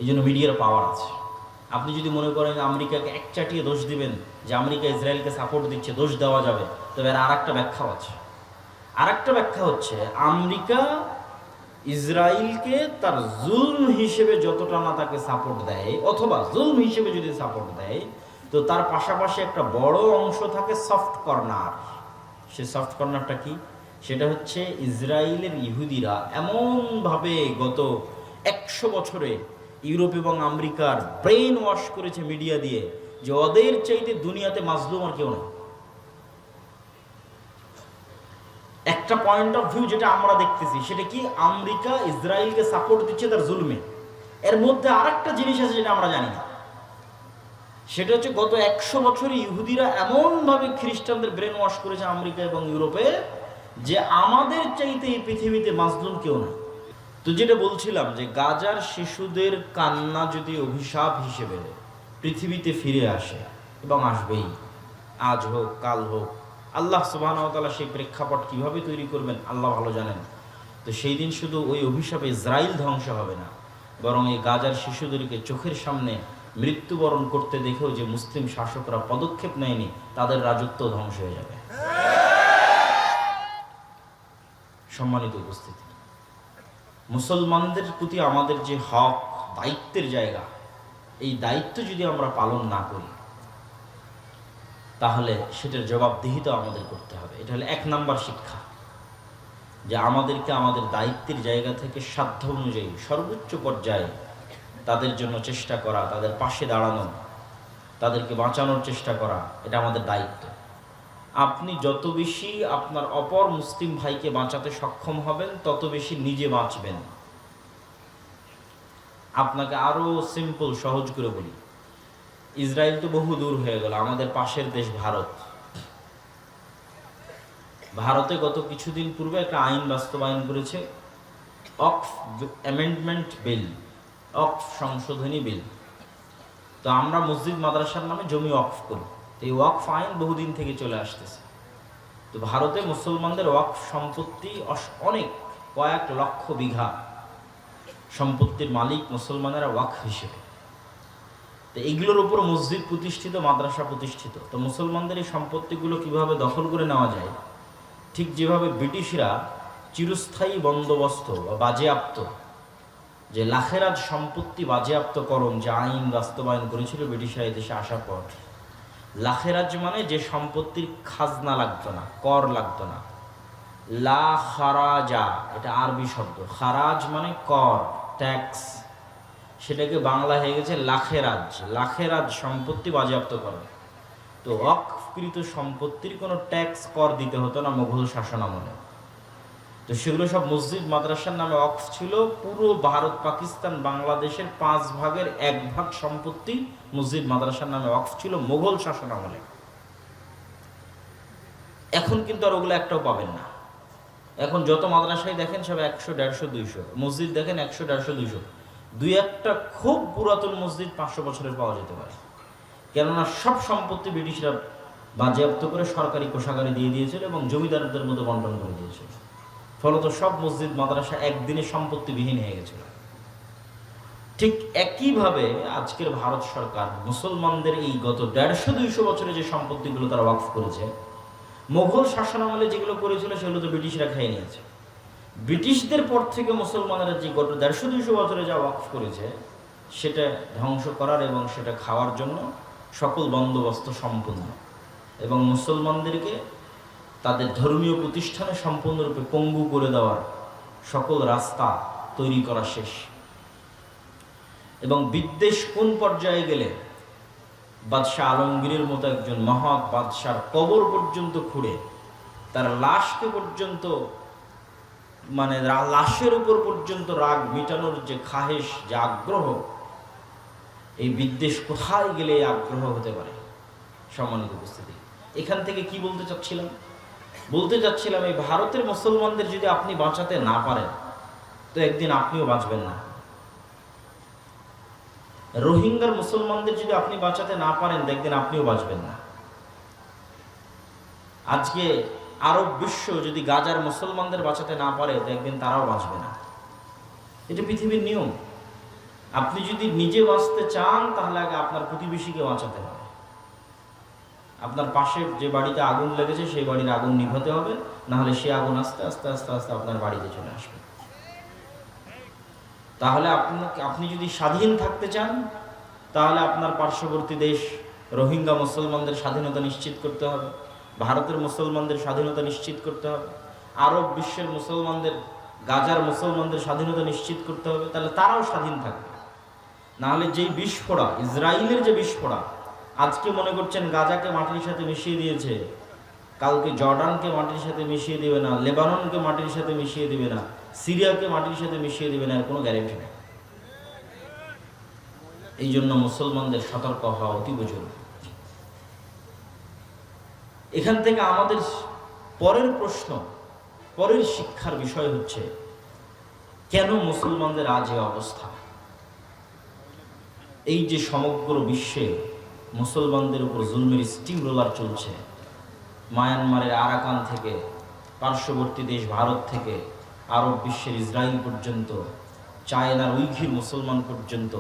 এই জন্য মিডিয়ার পাওয়ার আছে। আপনি যদি মনে করেন আমেরিকাকে একচাটিয়ে দোষ দিবেন যে আমেরিকা ইসরায়েলকে সাপোর্ট দিচ্ছে, দোষ দেওয়া যাবে, তবে এর আর একটা ব্যাখ্যাও আছে। আর একটা ব্যাখ্যা হচ্ছে আমেরিকা ইসরায়েলকে তার জুলম হিসেবে যতটা না তাকে সাপোর্ট দেয়, অথবা জুলম হিসেবে যদি সাপোর্ট দেয়, তো তার পাশাপাশি একটা বড় অংশ থাকে সফট কর্নার। সে সফট কর্নারটা কি? সেটা হচ্ছে ইসরায়েলের ইহুদিরা এমনভাবে গত 100 বছরে ইউরোপ এবং আমেরিকার ব্রেন ওয়াশ করেছে মিডিয়া দিয়ে যে ওদের চাইতে দুনিয়াতে মাজলুম আর কেউ নেই। একটা পয়েন্ট অফ ভিউ যেটা আমরা দেখতেছি সেটা কি, আমেরিকা ইসরায়েলকে সাপোর্ট দিচ্ছে তার জুলমে। এর মধ্যে আরেকটা জিনিস আছে যেটা আমরা জানি না, সেটা হচ্ছে গত 100 বছরে ইহুদিরা এমনভাবে খ্রিস্টানদের ব্রেন ওয়াশ করেছে আমেরিকা এবং ইউরোপে যে আমাদের চাইতে এই পৃথিবীতে মাজলুম কেউ না। তো যেটা বলছিলাম যে গাজার শিশুদের কান্না যদি অভিশাপ হিসেবে পৃথিবীতে ফিরে আসে, এবং আসবেই, আজ হোক কাল হোক, আল্লাহ সুবহানাহু ওয়া তাআলা সেই প্রেক্ষাপট কিভাবে তৈরি করবেন আল্লাহ ভালো জানেন। তো সেই দিন শুধু ওই অভিশাপে ইসরায়েল ধ্বংস হবে না, বরং এই গাজার শিশুদেরকে চোখের সামনে মৃত্যুবরণ করতে দেখেও যে মুসলিম শাসকরা পদক্ষেপ নেয়নি, তাদের রাজত্ব ধ্বংস হয়ে যাবে। সম্মানিত উপস্থিতি, মুসলমানদের প্রতি আমাদের যে হক, দায়িত্বের জায়গা, এই দায়িত্ব যদি আমরা পালন না করি তাহলে সেটার জবাবদিহিতা আমাদের করতে হবে। এটা হলো 1 নাম্বার শিক্ষা, যে আমাদেরকে আমাদের দায়িত্বের জায়গা থেকে সাধ্য অনুযায়ী সর্বোচ্চ পর্যায়ে তাদের জন্য চেষ্টা করা, তাদের পাশে দাঁড়ানো, তাদেরকে বাঁচানোর চেষ্টা করা, এটা আমাদের দায়িত্ব। আপনি যত বেশি আপনার অপর মুসলিম ভাইকে বাঁচাতে সক্ষম হবেন তত বেশি নিজে বাঁচবেন। আপনাকে আরো সিম্পল, সহজ করে বলি, ইসরায়েল তো বহু দূর হয়ে গেল, আমাদের পাশের দেশ ভারত। ভারতে গত কিছুদিন পূর্বে একটা আইন বাস্তবায়ন করেছে, ওয়াকফ অ্যামেন্ডমেন্ট বিল, ওয়াকফ সংশোধনী বিল। তো আমরা মসজিদ মাদ্রাসার নামে জমি ওয়াকফ করি, তো এই ওয়াকফ আইন বহুদিন থেকে চলে আসতেছে। তো ভারতে মুসলমানদের ওয়াকফ সম্পত্তি অনেক, কয়েক লক্ষ বিঘা সম্পত্তির মালিক মুসলমানেরা ওয়াকফ হিসেবে। তো এইগুলোর উপর মসজিদ প্রতিষ্ঠিত, মাদ্রাসা প্রতিষ্ঠিত। তো মুসলমানদের এই সম্পত্তিগুলো কিভাবে দখল করে নেওয়া যায়, ঠিক যেভাবে ব্রিটিশরা চিরস্থায়ী বন্দোবস্ত বা বাজেয়াপ্ত, যে লাখেরাজ সম্পত্তি বাজেয়াপ্তকরণ যে আইন বাস্তবায়ন করেছিল ব্রিটিশরা এই দেশে আসার পর, লাখেরাজ মানে যে সম্পত্তির খাজনা লাগতো না, কর লাগতো না, লা খারাজা, এটা আরবি শব্দ, খারাজ মানে কর, ট্যাক্স, সেটাকে বাংলা হয়ে গেছে লাখেরাজ। লাখেরাজ সম্পত্তি বাজেয়াপ্ত করে। তো ওয়াকফকৃত সম্পত্তির কোনো ট্যাক্স, কর দিতে হতো না মুঘল শাসন আমলে। তো সেগুলো সব মসজিদ মাদ্রাসার নামে ওয়াকফ ছিল। পুরো ভারত, পাকিস্তান, বাংলাদেশের 5 ভাগের 1 ভাগ সম্পত্তি মসজিদ মাদ্রাসার নামে ওয়াকফ ছিল মুঘল শাসন আমলে। এখন কিন্তু আর ওগুলো একটাও পাবেন না। এখন যত মাদ্রাসায় দেখেন সব 100, 150, 200, মসজিদ দেখেন 100, 150, 200, 2-1টা খুব পুরাতন মসজিদ 500 বছরের পাওয়া যেতে পারে। কেননা সব সম্পত্তি ব্রিটিশরা বাজেয়াপ্ত করে সরকারি কোষাগারে দিয়ে দিয়েছিল এবং জমিদারদের মতো বন্টন করে দিয়েছিল। ফলত সব মসজিদ মাদ্রাসা একদিনে সম্পত্তিবিহীন হয়ে গেছিল। ঠিক একইভাবে আজকের ভারত সরকার মুসলমানদের এই গত 150-200 বছরে যে সম্পত্তিগুলো তারা ওয়াকফ করেছে, মুঘল শাসনামলে যেগুলো করেছিল সেগুলো তো ব্রিটিশরা খেয়ে নিয়েছে। ব্রিটিশদের পর থেকে মুসলমানেরা যে গত 150-200 বছরে যা ওয়াকফ করেছে সেটা ধ্বংস করার এবং সেটা খাওয়ার জন্য সকল বন্দোবস্ত সম্পূর্ণ, এবং মুসলমানদেরকে তাদের ধর্মীয় প্রতিষ্ঠানে সম্পূর্ণরূপে পঙ্গু করে দেওয়ার সকল রাস্তা তৈরি করা শেষ। এবং বিদ্বেষ কোন পর্যায়ে গেলে বাদশাহ আলমগীরের মতো একজন মহৎ বাদশার কবর পর্যন্ত খুঁড়ে তার লাশকে পর্যন্ত, মানে লাশের উপর পর্যন্ত রাগ মিটানোর যে খাহেশ, যে আগ্রহ, এই বিদ্বেষ কোথায় গেলে এই আগ্রহ হতে পারে? সম্মানিত উপস্থিতি, এখান থেকে কি বলতে চাচ্ছিলাম, এই ভারতের মুসলমানদের যদি আপনি বাঁচাতে না পারেন তো একদিন আপনিও বাঁচবেন না। রোহিঙ্গার মুসলমানদের যদি আপনি বাঁচাতে না পারেন তো একদিন আপনিও বাঁচবেন না। আজকে আরব বিশ্ব যদি গাজার মুসলমানদের বাঁচাতে না পারে তো একদিন তারাও বাঁচবে না। এটা পৃথিবীর নিয়ম। আপনি যদি নিজে বাঁচতে চান তাহলে আগে আপনার প্রতিবেশীকে বাঁচাতে হবে। আপনার পাশে যে বাড়িতে আগুন লেগেছে সেই বাড়ির আগুন নিভাতে হবে, না হলে সে আগুন আস্তে আস্তে আস্তে আস্তে আপনার বাড়িতে চলে আসবে। তাহলে আপনি যদি স্বাধীন থাকতে চান তাহলে আপনার পার্শ্ববর্তী দেশ রোহিঙ্গা মুসলমানদের স্বাধীনতা নিশ্চিত করতে হবে, ভারতের মুসলমানদের স্বাধীনতা নিশ্চিত করতে হবে, আরব বিশ্বের মুসলমানদের, গাজার মুসলমানদের স্বাধীনতা নিশ্চিত করতে হবে, তাহলে তারাও স্বাধীন থাকবে। নাহলে যেই বিস্ফোরা, ইসরায়েলের যে বিস্ফোরা, আজকে মনে করছেন গাজাকে মাটির সাথে মিশিয়ে দিয়েছে, কালকে জর্ডানকে মাটির সাথে মিশিয়ে দেবে না, লেবাননকে মাটির সাথে মিশিয়ে দেবে না, সিরিয়াকে মাটির সাথে মিশিয়ে দেবে না, এর কোনো গ্যারেন্টি নেই। এই জন্য মুসলমানদের সতর্ক হওয়া অতীব জরুরি। এখান থেকে আমাদের পরের প্রশ্ন, পরের শিক্ষার বিষয় হচ্ছে, কেন মুসলমানদের আজ এই অবস্থা? এই যে সমগ্র বিশ্বে মুসলমানদের উপর জুলমের স্টিম রোলার চলছে, মায়ানমারের আরাকান থেকে পার্শ্ববর্তী দেশ ভারত থেকে আরব বিশ্বের ইসরায়েল পর্যন্ত, চায়নার উইঘুর মুসলমান পর্যন্ত,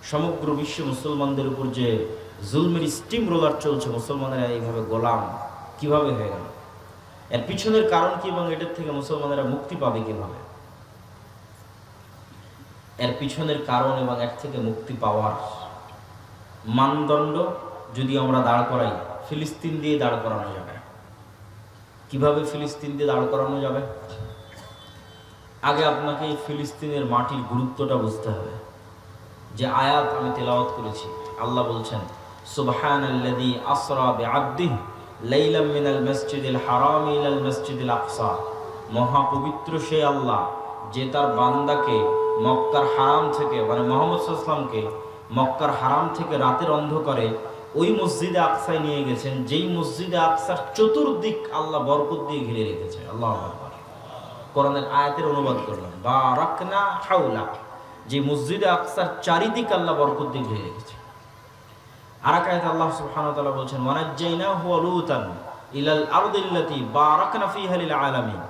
সমগ্র বিশ্বে মুসলমানদের উপর যে জুলমের স্টিম রোলার চলছে, মুসলমানেরা এইভাবে গোলাম কিভাবে হয়ে গেল? এর পিছনের কারণ কি এবং এটার থেকে মুসলমানেরা মুক্তি পাবে কিভাবে? এর পিছনের কারণ এবং এর থেকে মুক্তি পাওয়ার মানদণ্ড যদি আমরা দাঁড় করাই, ফিলিস্তিন দিয়ে দাঁড় করানো যাবে। কিভাবে ফিলিস্তিন দিয়ে দাঁড় করানো যাবে? আগে আপনাকে এই ফিলিস্তিনের মাটির গুরুত্বটা বুঝতে হবে। যে আয়াত আমি তেলাওয়াত করেছি, আল্লাহ বলছেন, সুবহানাল্লাযী আসরা বিআবদিহি লাইলাম মিনাল মাসজিদিল হারাম ইলাল মাসজিদিল আকসা। মহাপবিত্র সেই আল্লাহ যে তার বান্দাকে মক্কার হারাম থেকে, মানে মুহাম্মদ সাল্লাল্লাহু আলাইহি ওয়াসাল্লামকে মক্কার হারাম থেকে রাতের অন্ধকারে ওই মসজিদে আকসায় নিয়ে গেছেন, যেই মসজিদে আকসার চতুর্দিক আল্লাহ বরকত দিয়ে ঘিরে রেখেছে। আল্লাহু আকবার। কোরআনের আয়াতের অনুবাদ করলাম, বারাকনা হাওলা, যে মসজিদে আকসার চারিদিক আল্লাহ বরকত দিয়ে ঘিরে রেখেছে। আর এক আয়াতে আল্লাহ সুবহানাহু ওয়া তাআলা বলেছেন, ওয়ানাজ্জাইনাহু ওয়া লূতান ইলাল আরদিল্লাতী বারাকনা ফীহা লিল আলামিন।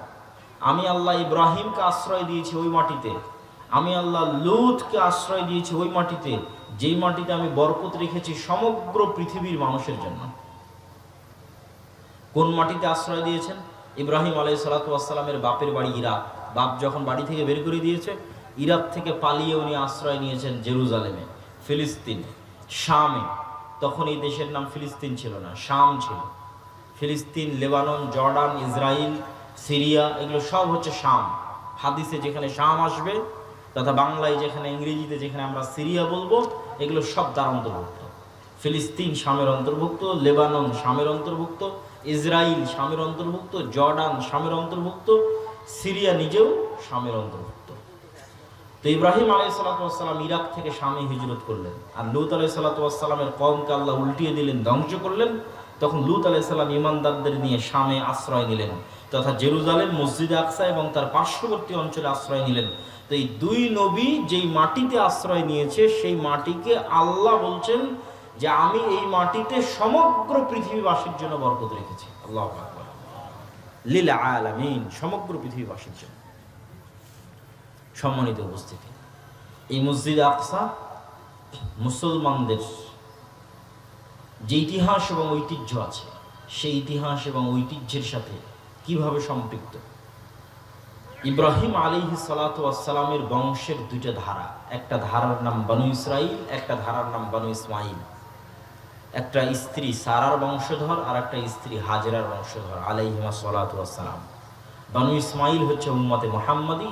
আমি আল্লাহ ইব্রাহিমকে আশ্রয় দিয়েছি ওই মাটিতে, আমি আল্লাহ লূতকে আশ্রয় দিয়েছি ওই মাটিতে, যেই মাটিতে আমি বরকত রেখেছি সমগ্র পৃথিবীর মানুষের জন্য। কোন মাটিতে আশ্রয় দিয়েছেন? ইব্রাহিম আলাইহিস সালাতু ওয়াস সালামের বাপের বাড়ি ইরাক। বাপ যখন বাড়ি থেকে বের করে দিয়েছে, ইরাক থেকে পালিয়ে উনি আশ্রয় নিয়েছেন জেরুজালেমে, ফিলিস্তিনে, শামে। তখন এই দেশের নাম ফিলিস্তিন ছিল না, শাম ছিল। ফিলিস্তিন, লেবানন, জর্ডান, ইসরায়েল, সিরিয়া, এগুলো সব হচ্ছে শাম। হাদিসে যেখানে শাম আসবে, তথা বাংলায় যেখানে, ইংরেজিতে যেখানে আমরা সিরিয়া বলবো, এগুলো সব তার অন্তর্ভুক্ত। ফিলিস্তিন শামের অন্তর্ভুক্ত, লেবানন শামের অন্তর্ভুক্ত, ইসরায়েল শামের অন্তর্ভুক্ত, জর্ডান শামের অন্তর্ভুক্ত, সিরিয়া নিজেও শামের অন্তর্ভুক্ত। তো ইব্রাহিম আলাইহিস সালাতু ওয়াস সালাম ইরাক থেকে শামে হিজরত করলেন, আর লূত আলাইহিস সালাতু ওয়াস সালামের কওমকে আল্লাহ উল্টিয়ে দিলেন, ধ্বংস করলেন। তখন লূত আলাইহিস সালাম ঈমানদারদের নিয়ে শামে আশ্রয় নিলেন, তথা জেরুজালেম, মসজিদে আকসা এবং তার পার্শ্ববর্তী অঞ্চলে আশ্রয় নিলেন। তো এই দুই নবী যেই মাটিতে আশ্রয় নিয়েছে, সেই মাটিকে আল্লাহ বলছেন যে আমি এই মাটিতে সমগ্র পৃথিবীবাসীর জন্য বরকত রেখেছি। আল্লাহু আকবার, লিল আলামিন, সমগ্র পৃথিবীবাসীর জন্য। সম্মানিত উপস্থিতি, এই মসজিদে আকসা মুসলমানদের যে ইতিহাস এবং ঐতিহ্য আছে, সেই ইতিহাস এবং ঐতিহ্যের সাথে কিভাবে সম্পৃক্ত? ইব্রাহিম আলাইহিস সালাতু ওয়াস সালামের বংশের দুইটা ধারা, একটা ধারার নাম বনু ইসরাইল, একটা ধারার নাম বনু ইসমাইল। একটা স্ত্রী সারার বংশধর আর একটা স্ত্রী হাজেরার বংশধর আলাইহিমা সালাতু ওয়াস সালাম। বনু ইসমাইল হচ্ছে উম্মতে মুহাম্মাদি,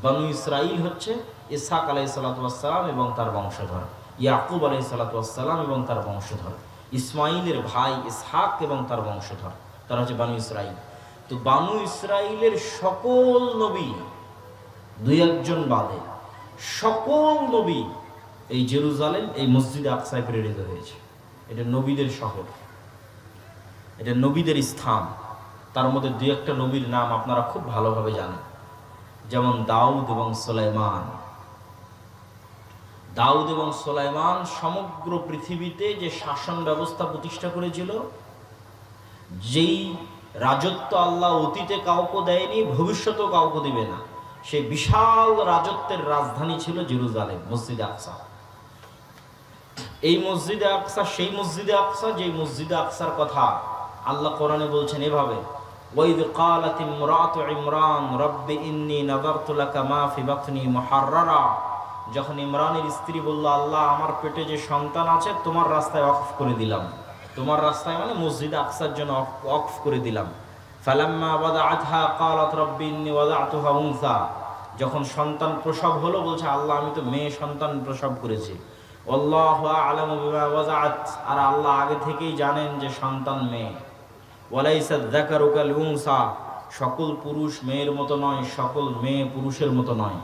বনু ইসরাইল হচ্ছে ইসহাক আলাইহিস সালাতু ওয়াস সালাম এবং তার বংশধর, ইয়াকুব আলাইহিস সালাতু ওয়াস সালাম এবং তার বংশধর, ইসমাইলের ভাই ইসহাক এবং তার বংশধর, তারা হচ্ছে বনু ইসরাইল। তো বনু ইসরাইলের সকল নবী, দুই একজন বাদে সকল নবী এই জেরুজালেম, এই মসজিদে আকসায় প্রেরিত হয়েছে। এটা নবীদের শহর, এটা নবীদের স্থান। তার মধ্যে দুই একটা নবীর নাম আপনারা খুব ভালোভাবে জানেন, যেমন দাউদ এবং সুলাইমান। দাউদ এবং সুলাইমান সমগ্র পৃথিবীতে যে শাসন ব্যবস্থা প্রতিষ্ঠা করেছিল, যেই রাজত্ব আল্লাহ অতীতে কাউকে দেয়নি, ভবিষ্যতেও কাউকে দিবে না, সেই বিশাল রাজত্বের রাজধানী ছিল জেরুজালেম, মসজিদে আকসা। এই মসজিদে আকসা সেই মসজিদে আকসা যে মসজিদে আকসার কথা আল্লাহ কোরআনে বলছেন এভাবে, ওয়াইদ ক্বালাত ইমরাতু ইমরান রব্বি ইন্নী নাযারতু লাকা মা ফি বাতনি মুহাররারা। যখন ইমরানের স্ত্রী বলল, আল্লাহ আমার পেটে যে সন্তান আছে তোমার রাস্তায় ওয়াকফ করে দিলাম, তোমার রাস্তায় মানে মসজিদে আকসার জন্য ওয়াকফ করে দিলাম। ফালাম্মা ওয়াদাআতহা ক্বালাত রব্বি ইন্নী ওয়াদাতুহা উনসা। যখন সন্তান প্রসব হলো বলছে, আল্লাহ আমি তো মেয়ে সন্তান প্রসব করেছি। আল্লাহু আ'লামু বিমা ওয়াজাআত, আর আল্লাহ আগে থেকেই জানেন যে সন্তান মেয়ে। ওয়ালাইসা যাকারু কাল উনসা, সকল পুরুষ মেয়ের মতো নয়, সকল মেয়ে পুরুষের মতো নয়।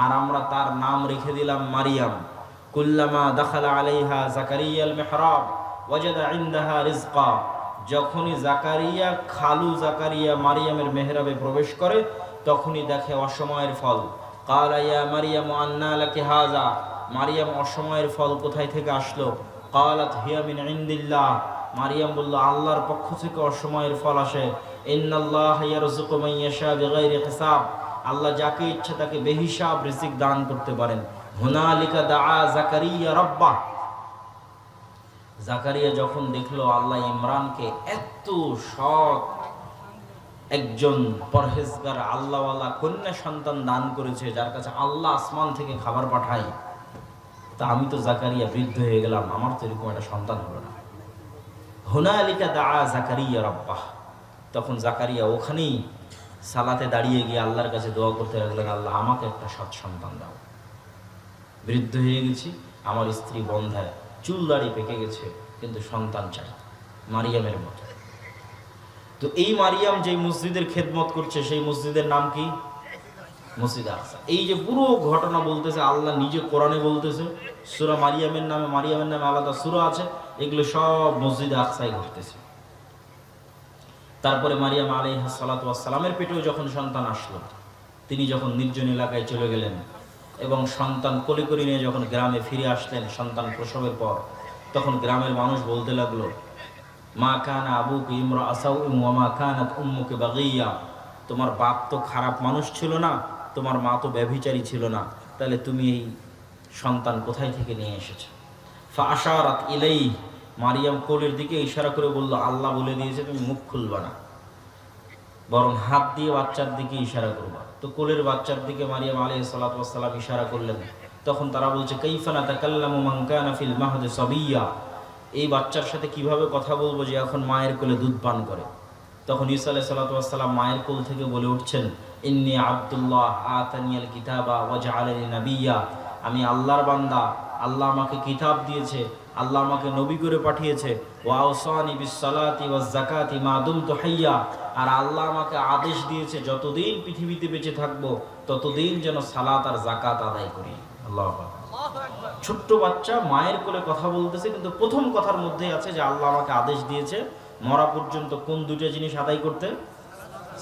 আর আমরা তার নাম রেখে দিলাম মারিয়াম। কুল্লামা দাখালা আলাইহা জাকারিয়াল মিহরাব ওয়াজাদা ইনদাহা রিজকা। যখনই জাকারিয়া, খালু জাকারিয়া মারিয়ামের মেহরাবে প্রবেশ করে তখনই দেখে অসময়ের ফল। ক্বালা ইয়া মারিয়াম আন্না লাকি হাযা। মারিয়াম অসময়ের ফল কোথায় থেকে আসলো? ক্বালাত হিয়া মিন ইনদিল্লাহ। মারিয়াম বলল, আল্লাহর পক্ষ থেকে অসময়ের ফল আসে। ইন্নাল্লাহা ইয়ারযুকু মান ইয়াশা বিগাইরি হিসাব। আল্লাহ যাকে ইচ্ছা তাকে বেহিসাব রিজিক দান করতে পারেন। হুনালিকা দাআ জাকারিয়া রাব্বাহ। জাকারিয়া যখন দেখলো আল্লাহ ইমরানকে এত সৎ একজন পরহেজগার আল্লাহওয়ালা কন্যা সন্তান দান করেছে, যার কাছে আল্লাহ আসমান থেকে খাবার পাঠায়, তা আমি তো জাকারিয়া বৃদ্ধ হয়ে গেলাম, আমার তো এরকম একটা সন্তান হলো না। হুনালিকা দাআ জাকারিয়া রাব্বাহ। তখন জাকারিয়া ওখানেই সালাতে দাঁড়িয়ে গিয়ে আল্লাহর কাছে দোয়া করতে লাগলেন, আল্লাহ আমাকে একটা সৎ সন্তান দাও। বৃদ্ধ হয়ে গেছি, আমার স্ত্রী বন্ধায়, চুল দাড়ি পেকে গেছে, কিন্তু সন্তান চাই, মারিয়ামের মতো। তো এই মারিয়াম যে মসজিদের খেদমত করছে সেই মসজিদের নাম কি? মসজিদে আকসা। এই যে পুরো ঘটনা বলতেছে আল্লাহ নিজে কোরআনে বলতেছে, সূরা মারিয়ামের নামে আলাদা সূরা আছে, এগুলো সব মসজিদে আকসায় ঘটতেছে। তারপরে মারিয়াম আলাইহিস সালাতু ওয়াস সালামের পেটেও যখন সন্তান আসলো, তিনি যখন নির্জন এলাকায় চলে গেলেন এবং সন্তান কোলে করে নিয়ে যখন গ্রামে ফিরে আসলেন সন্তান প্রসবের পর, তখন গ্রামের মানুষ বলতে লাগলো, মা কানা আবুকা ইমরাআ সাউইন ওয়া মা কানাত উম্মুকা বাগিয়া। তোমার বাপ তো খারাপ মানুষ ছিল না, তোমার মা তো ব্যভিচারী ছিল না, তাহলে তুমি এই সন্তান কোথায় থেকে নিয়ে এসেছো? ফাআশারাত ইলাইহি। মারিয়াম কোলের দিকে ইশারা করে বলল, আল্লাহ বলে দিয়েছে তুমি মুখ খুলবা না, বরং হাত দিয়ে বাচ্চার দিকে ইশারা করবা। তো কোলের বাচ্চার দিকে মারিয়াম আলাইহিস সালাতু ওয়াস সালাম ইশারা করলেন। তখন তারা বলছে, কাইফা নাতাকাল্লামু মান কানা ফিল মাহদি সাবিয়্যা। এই বাচ্চার সাথে কিভাবে কথা বলবো যে এখন মায়ের কোলে দুধ পান করে? তখন ঈসা আলাইহিস সালাতু ওয়াস সালাম মায়ের কোল থেকে বলে উঠছেন, ইন্নী আব্দুল্লাহ আতানিয়াল কিতাবা ওয়া জাআলানি নাবিয়্যা। আমি আল্লাহর বান্দা, আল্লাহ আমাকে কিতাব দিয়েছে, আল্লাহ আমাকে নবী করে পাঠিয়েছে। ওয়া আওসানি বিস সালাতি ওয়াজ যাকাতি মা দুমতু হাইয়্যা। আর আল্লাহ আমাকে আদেশ দিয়েছে যতদিন পৃথিবীতে বেঁচে থাকবো ততদিন যেন সালাত আর যাকাত আদায় করি। আল্লাহু আকবার। ছোট্ট বাচ্চা মায়ের কোলে কথা বলতেছে, কিন্তু প্রথম কথার মধ্যেই আছে যে আল্লাহ আমাকে আদেশ দিয়েছে মরা পর্যন্ত কোন দুটো জিনিস আদায় করতে?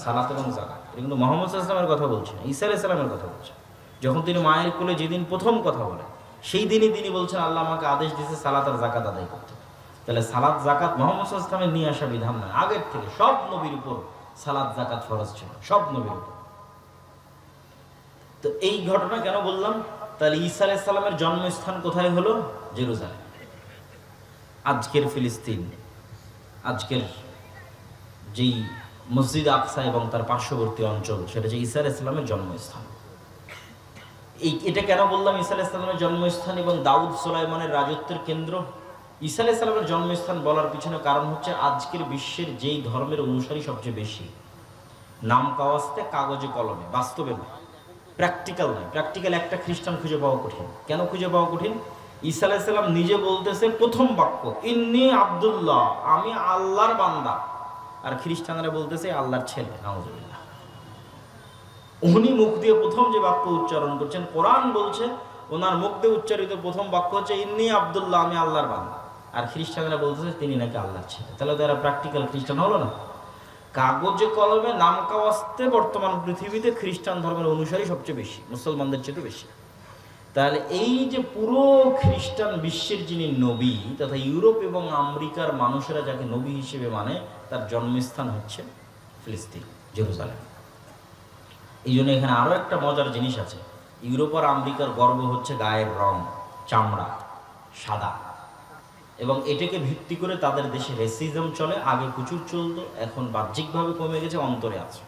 সালাত এবং যাকাত। এটা কিন্তু মুহাম্মদ সাল্লাল্লাহু আলাইহি ওয়াসাল্লামের কথা বলছেন, ঈসা আলাইহিস সালামের কথা বলছেন। যখন তিনি মায়ের কোলে যেদিন প্রথম কথা বলেন সেই দিনই তিনি বলছেন আল্লাহ আমাকে আদেশ দিয়েছে সালাত আর যাকাত আদায় করতে। তাহলে সালাত যাকাত মুহাম্মদ সাল্লাল্লাহু আলাইহি ওয়াসাল্লামের নিয়ে আসা বিধান নয়, আগের থেকে সব নবীর উপর সালাত যাকাত ফরজ ছিল, সব নবীর উপর। তো এই ঘটনা কেন বললাম? তাহলে ঈসা আলাইহিস সালামের জন্মস্থান কোথায় হলো? জেরুজালেম। আজকের ফিলিস্তিন, আজকের যেই মসজিদ আকসা এবং তার পার্শ্ববর্তী অঞ্চল, সেটা হচ্ছে ঈসা আলাইহিস সালামের জন্মস্থান। এটা কেন বললাম ঈসা আলাইহিস সালামের জন্মস্থান এবং দাউদ সুলাইমানের রাজত্বের কেন্দ্র? ঈসা আলাইহিস সালামের জন্মস্থান বলার পিছনে কারণ হচ্ছে আজকের বিশ্বের যেই ধর্মের অনুসারী সবচেয়ে বেশি, নাম কাওয়াস্তে কাগজে কলমে, বাস্তবে নয়, প্র্যাকটিক্যাল নয়। প্র্যাকটিক্যাল একটা খ্রিস্টান খুঁজে পাওয়া কঠিন। কেন খুঁজে পাওয়া কঠিন? ঈসা আলাইহিস সালাম নিজে বলতেছে প্রথম বাক্য, ইন্নী আব্দুল্লাহ, আমি আল্লাহর বান্দা। আর খ্রিস্টানরা বলতেছে আল্লাহর ছেলে, নাউজুবিল্লাহ। উনি মুখ দিয়ে প্রথম যে বাক্য উচ্চারণ করছেন, কোরআন বলছে ওনার মুখ দিয়ে উচ্চারিত প্রথম বাক্য হচ্ছে ইন্নী আব্দুল্লাহ, আমি আল্লাহর বান্দা। আর খ্রিস্টানরা বলতেছে তিনি নাকি আল্লাহর ছেলে। তাহলে তো এরা প্র্যাকটিক্যাল খ্রিস্টান হলো না? কাগজে কলমে নাম কাওয়াস্তে বর্তমান পৃথিবীতে খ্রিস্টান ধর্মের অনুসারী সবচেয়ে বেশি, মুসলমানদের চেয়ে বেশি। তাহলে এই যে পুরো খ্রিস্টান বিশ্বের যিনি নবী, তথা ইউরোপ এবং আমেরিকার মানুষেরা যাকে নবী হিসেবে মানে, তার জন্মস্থান হচ্ছে ফিলিস্তিন, জেরুজালেম। এই জন্য এখানে আরও একটা মজার জিনিস আছে। ইউরোপ আর আমেরিকার গর্ব হচ্ছে গায়ের রং, চামড়া সাদা, এবং এটাকে ভিত্তি করে তাদের দেশে রেসিজম চলে। আগে প্রচুর চলতো, এখন বাহ্যিকভাবে কমে গেছে, অন্তরে আছে।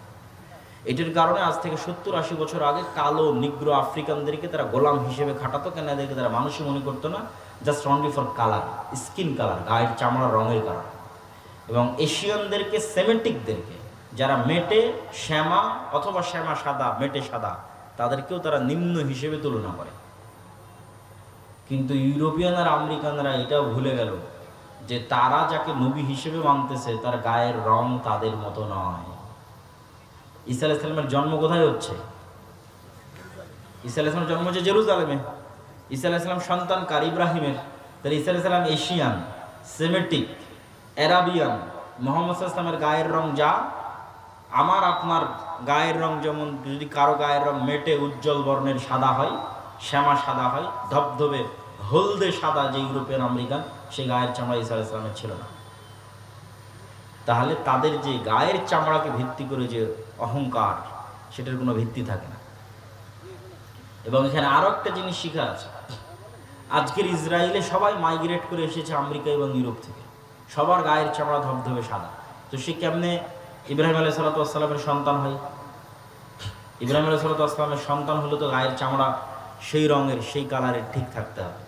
এটার কারণে আজ থেকে 70-80 বছর আগে কালো নিগ্রো আফ্রিকানদেরকে তারা গোলাম হিসেবে খাটাতো। কেন? এদেরকে তারা মানুষই মনে করতো না, just only for colour, skin colour, গায়ের চামড়ার রঙের কারণে। এবং এশিয়ানদেরকে, সেমেটিকদেরকে, যারা মেটে শ্যামা অথবা শ্যামা সাদা, মেটে সাদা, তাদেরকেও তারা নিম্ন হিসেবে তুলনা করে। কিন্তু ইউরোপিয়ান আর আমেরিকানরা এটাও ভুলে গেল যে তারা যাকে নবী হিসেবে মানতেছে তার গায়ের রং তাদের মতো নয়। ঈসা আলাইহিস সালামের জন্ম কোথায় হচ্ছে? ঈসা আলাইহিস সালামের জন্ম হচ্ছে জেরুজালেমে। ঈসা আলাইহিস সালাম সন্তান কার? ইব্রাহিমের। তাহলে ঈসা আলাইহিস সালাম এশিয়ান, সেমেটিক, অ্যারাবিয়ান। মুহাম্মদ সাল্লাল্লাহু আলাইহি ওয়াসাল্লামের গায়ের রং যা, আমার আপনার গায়ের রং যেমন, যদি কারো গায়ের রং মেটে উজ্জ্বল বর্ণের সাদা হয়, শ্যামা সাদা হয়, ধবধবে হলদে সাদা, যে ইউরোপিয়ান আমেরিকান, সেই গায়ের চামড়া ঈসা আলাইহিস সালামের ছিল না। তাহলে তাদের যে গায়ের চামড়াকে ভিত্তি করে যে অহংকার, সেটার কোনো ভিত্তি থাকে না। এবং এখানে আরো একটা জিনিস শিখার আছে। আজকের ইসরায়েলে সবাই মাইগ্রেট করে এসেছে আমেরিকা এবং ইউরোপ থেকে, সবার গায়ের চামড়া ধবধবে সাদা। তো সে কেমনে ইব্রাহিম আলাইহিস সালামের সন্তান হয়? ইব্রাহিম আলাইহিস সালামের সন্তান হলে তো গায়ের চামড়া সেই রঙের, সেই কালারের ঠিক থাকতে হবে।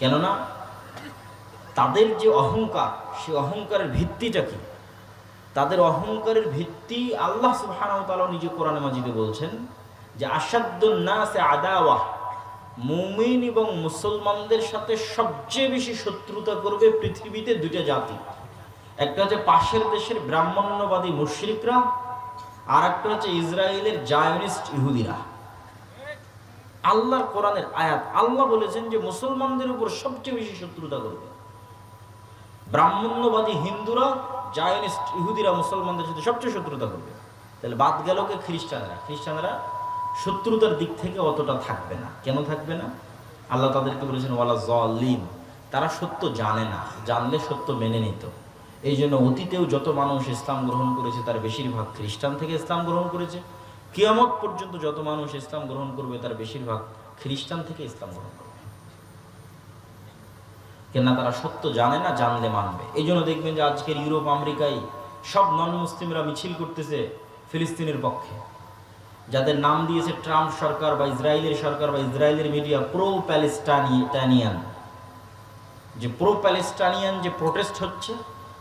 কেননা তাদের যে অহংকার, সেই অহংকারের ভিত্তিটা কি? তাদের অহংকারের ভিত্তি আল্লাহ সুবহানাহু ওয়া তাআলা নিজে কোরআনে মাজিদে বলছেন যে আশাদ্দুন নাসে আদাওয়া, মুমিন এবং মুসলমানদের সাথে সবচেয়ে বেশি শত্রুতা করবে পৃথিবীতে দুইটা জাতি। একটা হচ্ছে পাশের দেশের ব্রাহ্মণ্যবাদী মুশরিকরা, আর একটা হচ্ছে ইসরায়েলের জায়নিস্ট ইহুদিরা। আল্লাহর কোরআনের আয়াত, আল্লাহ বলেছেন যে মুসলমানদের উপর সবচেয়ে বেশি শত্রুতা করবে ব্রাহ্মণ্যবাদী হিন্দুরা, জায়নিস্ট ইহুদিরা মুসলমানদের সাথে সবচেয়ে শত্রুতা করবে। তাহলে বাদ গেল কে? খ্রিস্টানরা শত্রুতার দিক থেকে অতটা থাকবে না। কেন থাকবে না? আল্লাহ তাদেরকে বলেছেন ওয়ালা যালিম, তারা সত্য জানে না, জানলে সত্য মেনে নিত। এই জন্য অতীতেও যত মানুষ ইসলাম গ্রহণ করেছে তার বেশিরভাগ খ্রিস্টান থেকে ইসলাম গ্রহণ করেছে। কিয়ামত পর্যন্ত যত মানুষ ইসলাম গ্রহণ করবে তার বেশিরভাগ খ্রিস্টান থেকে ইসলাম গ্রহণ করবে। কেননা তারা সত্য জানে না, জানলে মানবে। এই জন্য দেখবেন যে আজকের ইউরোপ আমেরিকায় সব নন মুসলিমরা মিছিল করতেছে ফিলিস্তিনের পক্ষে, যাদের নাম দিয়েছে ট্রাম্প সরকার বা ইসরায়েলের সরকার বা ইসরায়েলের মিডিয়া প্রো প্যালেস্টাইনিয়ান। যে প্রো প্যালেস্টাইনিয়ান যে প্রোটেস্ট হচ্ছে,